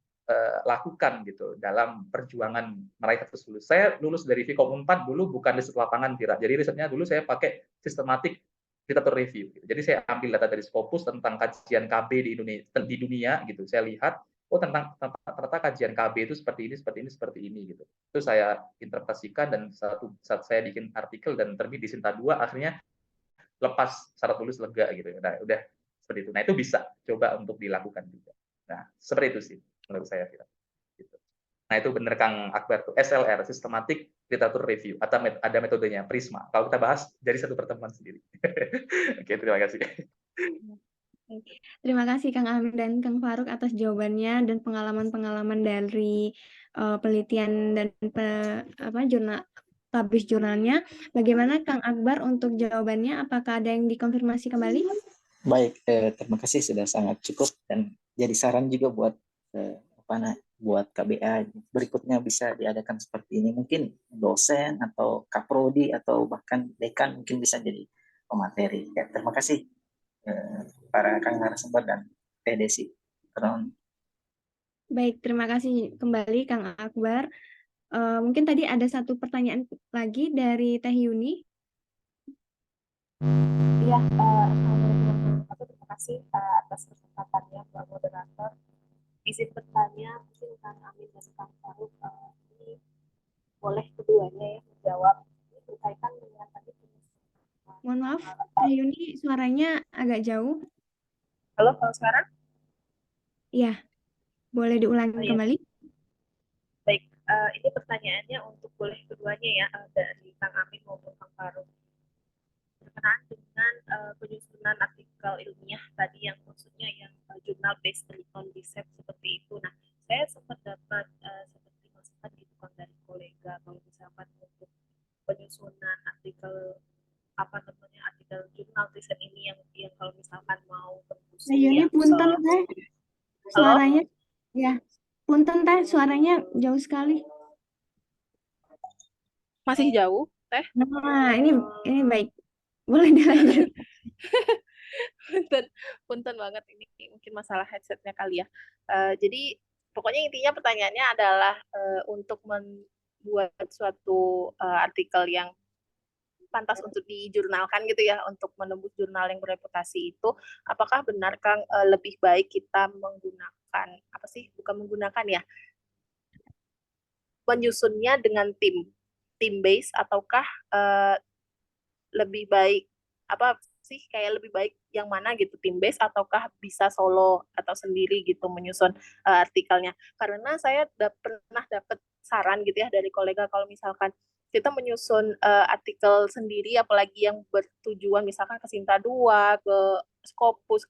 lakukan gitu dalam perjuangan meraih status lulus. Saya lulus dari Vkom 4 dulu bukan riset lapangan, Vira. Jadi risetnya dulu saya pakai sistematik literatur review. Gitu. Jadi saya ambil data dari Scopus tentang kajian KB di Indonesia, di dunia gitu. Saya lihat, oh ternyata kajian KB itu seperti ini gitu. Itu saya interpretasikan dan saat saya bikin artikel dan terbit di Sinta 2, akhirnya lepas syarat lulus lega gitu. Nah, udah seperti itu. Nah, itu bisa coba untuk dilakukan juga. Nah, seperti itu sih menurut saya. Gitu. Nah, itu benar Kang Akbar tuh, SLR, Systematic Literature Review, atau ada metodenya Prisma. Kalau kita bahas jadi satu pertemuan sendiri. Oke, terima kasih. Terima kasih Kang Amin dan Kang Faruk atas jawabannya dan pengalaman-pengalaman dari penelitian dan publish jurnalnya. Bagaimana Kang Akbar untuk jawabannya? Apakah ada yang dikonfirmasi kembali? Baik, terima kasih sudah sangat cukup dan jadi saran juga buat buat KBA berikutnya bisa diadakan seperti ini. Mungkin dosen atau kaprodi atau bahkan dekan mungkin bisa jadi pemateri. Ya, terima kasih para Kang narasumber dan PDC. Baik, terima kasih kembali Kang Akbar. Mungkin tadi ada satu pertanyaan lagi dari Teh Yuni. Ya, Assalamualaikum. Terima kasih atas kesempatannya Pak Moderator. Izin bertanya, mungkin Kang Amin dan Kang Faruk ini boleh keduanya ya menjawab berkaitan dengan tadi. Mohon maaf, Teh Yuni suaranya agak jauh. Halo, kalau sekarang? Iya, boleh diulangi kembali? Baik, ini pertanyaannya untuk boleh keduanya ya, dari Kang Amin maupun Kang Faruk. Berkenaan dengan penyusunan artikel ilmiah tadi yang maksudnya yang jurnal based on research seperti itu. Nah, saya sempat dapat seperti masukan gitu kan dari kolega kalau misalkan untuk penyusunan artikel artikel jurnal riset ini yang kalau misalkan mau tembus. Ini punten Teh. Suaranya ya. Punten Teh, suaranya jauh sekali. Masih jauh, Teh? Nah, ini baik. Boleh dilanjut. Punten, punten banget ini mungkin masalah headsetnya kali ya. Jadi pokoknya intinya pertanyaannya adalah untuk membuat suatu artikel yang pantas untuk dijurnalkan gitu ya, untuk menembus jurnal yang bereputasi itu, apakah benar Kang lebih baik kita menggunakan apa sih? Bukan menggunakan ya, menyusunnya dengan tim base ataukah lebih baik apa sih kayak lebih baik yang mana gitu tim base ataukah bisa solo atau sendiri gitu menyusun artikelnya karena saya pernah dapat saran gitu ya dari kolega kalau misalkan kita menyusun artikel sendiri apalagi yang bertujuan misalkan ke Sinta 2 ke Scopus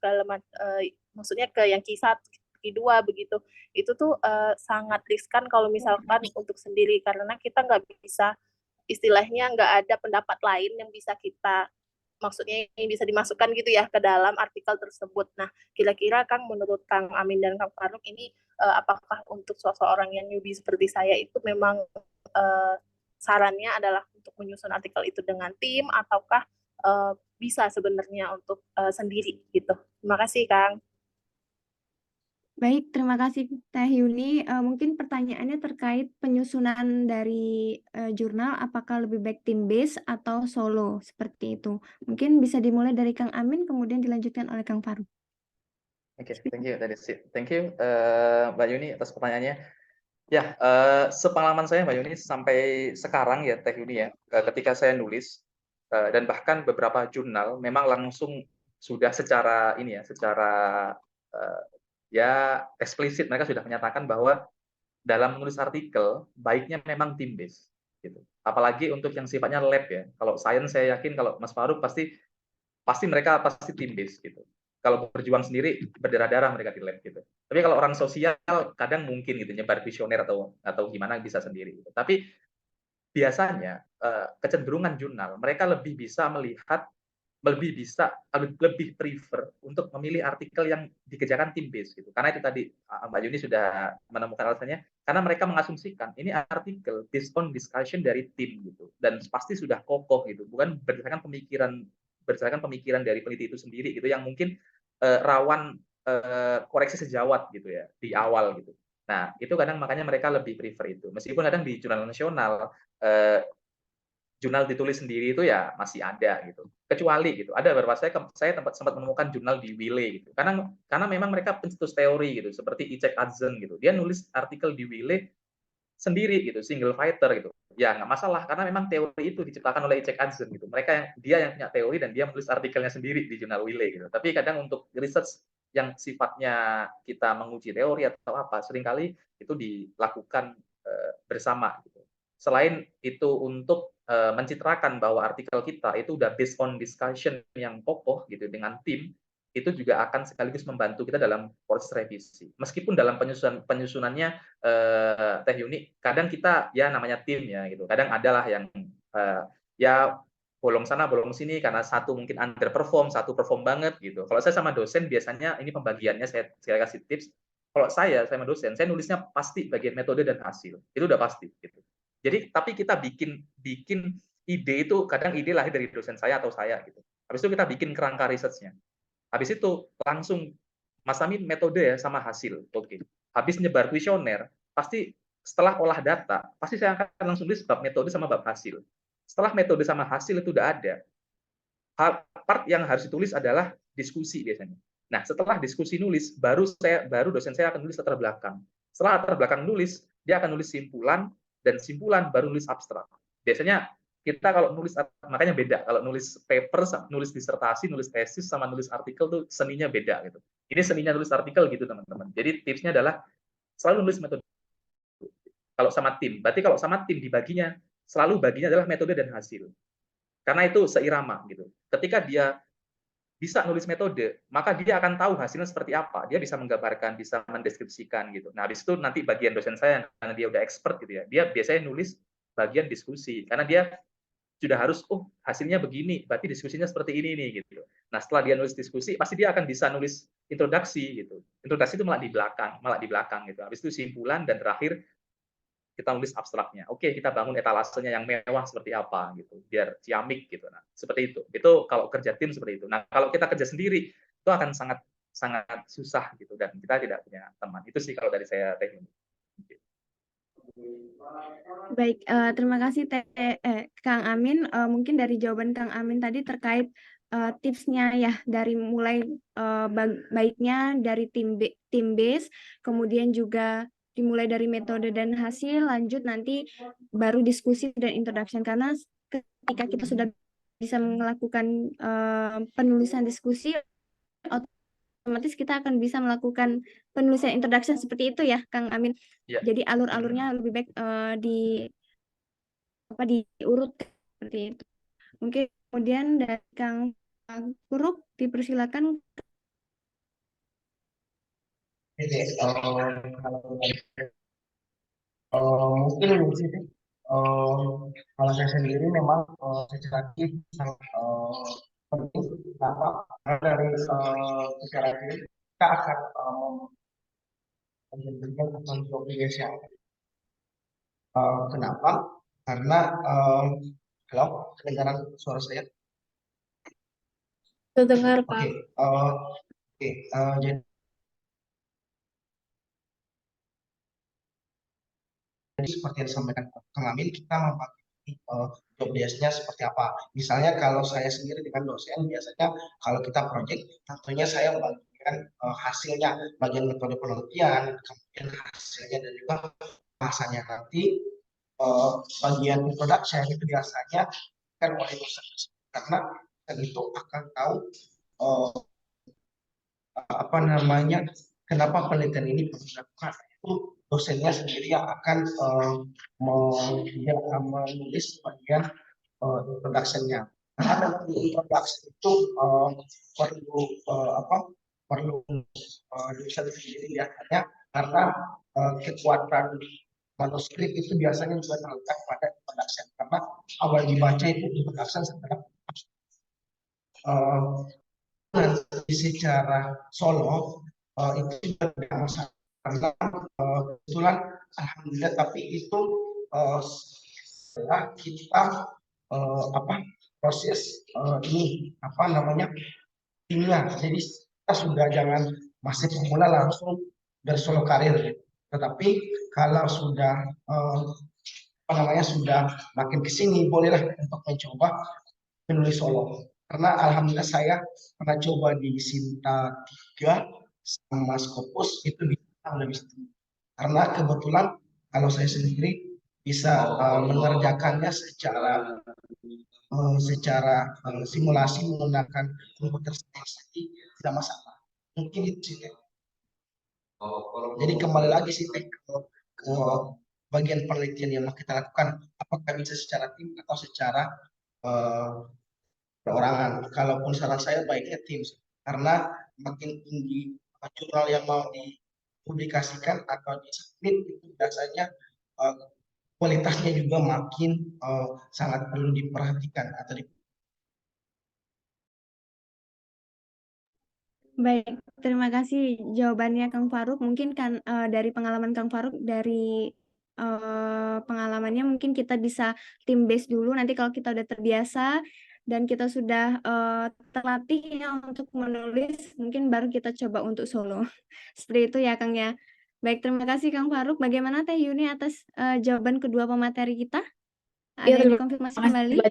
maksudnya ke yang Q1 Q2 begitu itu tuh sangat riskan kalau misalkan untuk sendiri karena kita nggak bisa istilahnya nggak ada pendapat lain yang bisa kita maksudnya yang bisa dimasukkan gitu ya ke dalam artikel tersebut. Nah, kira-kira Kang menurut Kang Amin dan Kang Faruk ini apakah untuk seseorang yang newbie seperti saya itu memang sarannya adalah untuk menyusun artikel itu dengan tim ataukah bisa sebenarnya untuk sendiri gitu. Terima kasih Kang. Baik, terima kasih Teh Yuni. Mungkin pertanyaannya terkait penyusunan dari jurnal, apakah lebih baik tim base atau solo seperti itu. Mungkin bisa dimulai dari Kang Amin, kemudian dilanjutkan oleh Kang Faruk. Oke, thank you thank you Mbak Yuni atas pertanyaannya. Ya, sepengalaman saya Mbak Yuni sampai sekarang ya Teh Yuni ya, ketika saya nulis dan bahkan beberapa jurnal memang langsung sudah secara ini ya, secara ya eksplisit mereka sudah menyatakan bahwa dalam menulis artikel baiknya memang team base gitu. Apalagi untuk yang sifatnya lab ya. Kalau sains saya yakin kalau Mas Faruk pasti mereka pasti team base gitu. Kalau berjuang sendiri berdarah-darah mereka di lab gitu. Tapi kalau orang sosial kadang mungkin gitu nyebar visioner atau gimana bisa sendiri gitu. Tapi biasanya kecenderungan jurnal mereka lebih bisa melihat lebih prefer untuk memilih artikel yang dikerjakan tim base gitu. Karena itu tadi Mbak Yuni sudah menemukan alasannya karena mereka mengasumsikan ini artikel based on discussion dari tim gitu dan pasti sudah kokoh gitu, bukan berdasarkan pemikiran dari peneliti itu sendiri gitu yang mungkin rawan koreksi sejawat gitu ya di awal gitu. Nah, itu kadang makanya mereka lebih prefer itu. Meskipun kadang di jurnal nasional jurnal ditulis sendiri itu ya masih ada gitu. Kecuali gitu, ada beberapa saya sempat menemukan jurnal di Wiley gitu. Karena memang mereka pencetus teori gitu, seperti Icek Adzen gitu. Dia nulis artikel di Wiley sendiri gitu, single fighter gitu. Ya nggak masalah karena memang teori itu diciptakan oleh Icek Adzen gitu. Dia yang punya teori dan dia menulis artikelnya sendiri di jurnal Wiley gitu. Tapi kadang untuk research yang sifatnya kita menguji teori atau apa, seringkali itu dilakukan bersama gitu. Selain itu untuk mencitrakan bahwa artikel kita itu udah based on discussion yang kokoh gitu dengan tim, itu juga akan sekaligus membantu kita dalam proses revisi. Meskipun dalam penyusunannya Teh Yuni, kadang kita ya namanya tim ya gitu. Kadang adalah yang ya bolong sana bolong sini karena satu mungkin underperform, satu perform banget gitu. Kalau saya sama dosen biasanya ini pembagiannya saya kasih tips. Kalau saya sama dosen, saya nulisnya pasti bagian metode dan hasil. Itu udah pasti gitu. Jadi tapi kita bikin ide itu kadang ide lahir dari dosen saya atau saya gitu. Habis itu kita bikin kerangka risetnya. Habis itu langsung Mas Amin metode ya sama hasil. Oke. Habis nyebar kuesioner, pasti setelah olah data, pasti saya akan langsung tulis bab metode sama bab hasil. Setelah metode sama hasil itu udah ada, part yang harus ditulis adalah diskusi biasanya. Nah, setelah diskusi nulis, baru dosen saya akan nulis latar belakang. Setelah latar belakang nulis, dia akan nulis simpulan, dan simpulan baru nulis abstrak. Biasanya kita kalau nulis, makanya beda. Kalau nulis paper, nulis disertasi, nulis tesis, sama nulis artikel tuh seninya beda gitu. Ini seninya nulis artikel gitu teman-teman. Jadi tipsnya adalah selalu nulis metode. Kalau sama tim, berarti kalau sama tim dibaginya, selalu baginya adalah metode dan hasil. Karena itu seirama gitu. Ketika dia bisa nulis metode, maka dia akan tahu hasilnya seperti apa. Dia bisa menggambarkan, bisa mendeskripsikan gitu. Nah, habis itu nanti bagian dosen saya karena dia udah expert gitu ya. Dia biasanya nulis bagian diskusi karena dia sudah harus hasilnya begini, berarti diskusinya seperti ini nih gitu. Nah, setelah dia nulis diskusi, pasti dia akan bisa nulis introduksi gitu. Introduksi itu malah di belakang gitu. Habis itu simpulan dan terakhir kita nulis abstraknya. Oke, kita bangun etalasenya yang mewah seperti apa gitu, biar ciamik gitu. Nah, seperti itu. Itu kalau kerja tim seperti itu. Nah, kalau kita kerja sendiri itu akan sangat sangat susah gitu dan kita tidak punya teman. Itu sih kalau dari saya teknik. Baik, terima kasih Kang Amin. Mungkin dari jawaban Kang Amin tadi terkait tipsnya ya, dari mulai baiknya dari tim base, kemudian juga dimulai dari metode dan hasil, lanjut nanti baru diskusi dan introduction. Karena ketika kita sudah bisa melakukan penulisan diskusi, otomatis kita akan bisa melakukan penulisan introduction seperti itu ya, Kang Amin. Ya. Jadi alur-alurnya lebih baik diurut seperti itu. Mungkin kemudian dari Kang Kuruk dipersilakan. Oke, mungkin di sini kalau saya sendiri memang secara tim sangat penting. Kenapa? Karena dari secara tim kita akan menjadikan obligasi yang kenapa? Karena kalau kedengaran suara saya, Terdengar, oke, Pak. jadi seperti yang disampaikan Kang Amin, kita memahami job desk-nya seperti apa. Misalnya kalau saya sendiri dengan dosen, biasanya kalau kita project, tentunya saya bagian hasilnya, bagian metode penelitian, kemudian hasilnya dan juga bahasanya nanti bagian production itu biasanya kan oleh dosen, karena dosen itu akan tahu apa namanya, kenapa penelitian ini perlu dilakukan. Itu dosennya sendiri yang akan menulis bagian introduction-nya. Karena di introduction itu perlu perlu dosen sendiri biasanya, karena kekuatan manuskrip itu biasanya juga terletak pada introduction, karena awal dibaca itu introduction setelah nanti secara solo itu juga tidak masalah, karena kebetulan alhamdulillah, tapi itu setelah kita proses ini apa namanya timnya, jadi kita sudah jangan masih pemula langsung bersolo karir, tetapi kalau sudah sudah makin kesini, bolehlah untuk mencoba menulis solo. Karena alhamdulillah saya pernah coba di Sinta 3 sama Scopus itu bisa lebih tinggi. Karena kebetulan kalau saya sendiri bisa mengerjakannya secara simulasi menggunakan komputer sendiri, tidak masalah. Mungkin itu sih. Jadi kembali lagi sih ke bagian penelitian yang mau kita lakukan, apakah bisa secara tim atau secara perorangan. Kalaupun saran saya baiknya tim, karena makin tinggi jurnal yang mau dipublikasikan atau disubmit itu biasanya kualitasnya juga makin sangat perlu diperhatikan atau Baik, terima kasih jawabannya Kang Faruk. Mungkin kan dari pengalaman Kang Faruk, dari pengalamannya mungkin kita bisa tim base dulu. Nanti kalau kita udah terbiasa dan kita sudah terlatih ya untuk menulis, mungkin baru kita coba untuk solo. Seperti itu ya Kang ya. Baik, terima kasih Kang Faruk. Bagaimana Teh Yuni atas jawaban kedua pemateri kita? Ada yang dikonfirmasi kembali?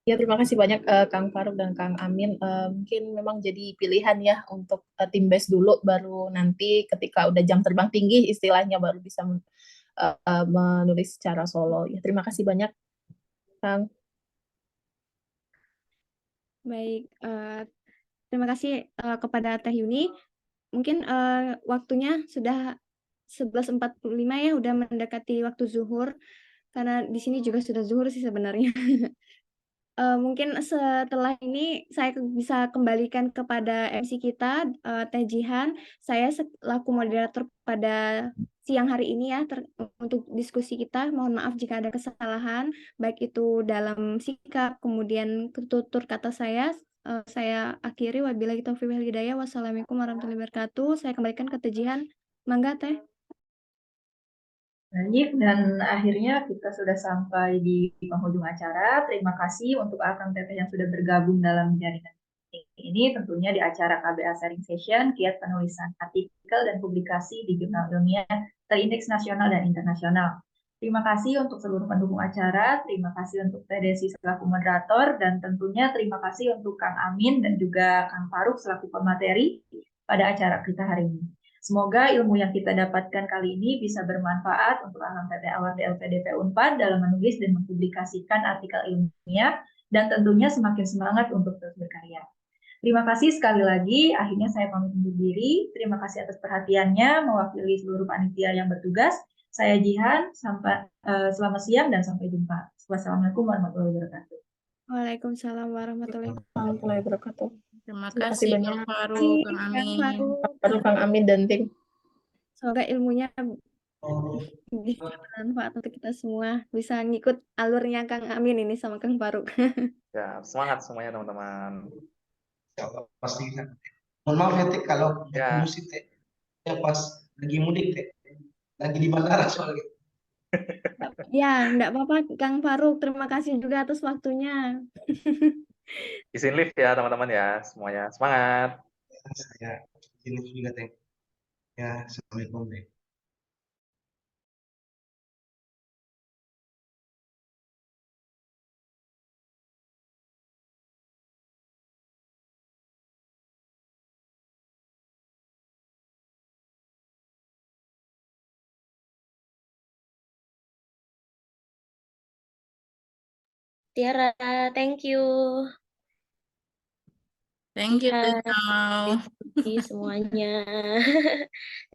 Ya, terima kasih banyak Kang Faruk dan Kang Amin. Mungkin memang jadi pilihan ya untuk tim base dulu, baru nanti ketika udah jam terbang tinggi istilahnya baru bisa menulis secara solo. Ya, terima kasih banyak, Kang. Baik, terima kasih kepada Teh Yuni. Mungkin waktunya sudah 11.45 ya, udah mendekati waktu zuhur. Karena di sini juga sudah zuhur sih sebenarnya. Mungkin setelah ini saya bisa kembalikan kepada MC kita, Teh Jihan. Saya selaku moderator pada siang hari ini ya, untuk diskusi kita. Mohon maaf jika ada kesalahan, baik itu dalam sikap, kemudian tutur kata saya. Saya akhiri, wabillahi taufiq wal hidayah. Wassalamualaikum warahmatullahi wabarakatuh. Saya kembalikan ke Teh Jihan. Mangga Teh. Baik, dan akhirnya kita sudah sampai di penghujung acara. Terima kasih untuk Akang Teteh yang sudah bergabung dalam jaringan ini, tentunya di acara KBA Sharing Session, kiat penulisan artikel dan publikasi di jurnal ilmiah terindeks nasional dan internasional. Terima kasih untuk seluruh pendukung acara, terima kasih untuk Teh Desi selaku moderator, dan tentunya terima kasih untuk Kang Amin dan juga Kang Faruk selaku pemateri pada acara kita hari ini. Semoga ilmu yang kita dapatkan kali ini bisa bermanfaat untuk Akang Teteh Award LPDP Unpad dalam menulis dan mempublikasikan artikel ilmiah, dan tentunya semakin semangat untuk terus berkarya. Terima kasih sekali lagi. Akhirnya saya pamit undur diri. Terima kasih atas perhatiannya mewakili seluruh panitia yang bertugas. Saya Jihan. Selamat siang dan sampai jumpa. Wassalamualaikum warahmatullahi wabarakatuh. Waalaikumsalam warahmatullahi Warahmatullahi wabarakatuh. Terima Terima kasih kasih banyak Kang Faruk, wabarakatuh. Kang Kang Amin. Faruk. Kang Amin dan tim. Semoga ilmunya bisa bermanfaat untuk kita semua. Bisa ngikut alurnya Kang Amin ini sama Kang Faruk. Ya, semangat semuanya teman-teman. Insya Allah pasti bisa. Mohon maaf ya Teh kalau Ya. musik Teh. Ya pas lagi mudik Teh. Lagi di bandara soalnya. Ya, enggak apa-apa Kang Faruk. Terima kasih juga atas waktunya. Izin lift ya teman-teman ya, semuanya semangat. Saya ini juga Teh. Ya, assalamualaikum Teh. Tiara, thank you. Thank you, Jihan, Tino. divisi semuanya.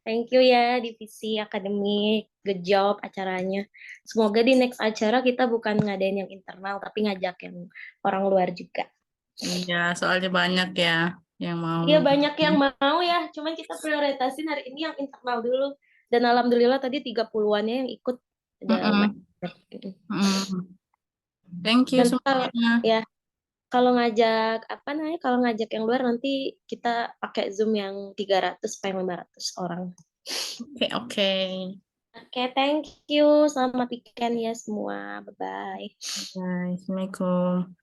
Thank you ya divisi akademik, good job acaranya. Semoga di next acara kita bukan ngadain yang internal, tapi ngajak yang orang luar juga. Iya, soalnya banyak ya yang mau. Iya banyak yang mau ya, cuman kita prioritasin hari ini yang internal dulu. Dan alhamdulillah tadi 30-annya yang ikut. Thank you Dan semuanya. ya, kalau ngajak kalau ngajak yang luar nanti kita pakai Zoom yang 300 sampai 500 orang. Oke. Oke, thank you. Selamat weekend ya semua. Bye-bye. Bye. Assalamualaikum.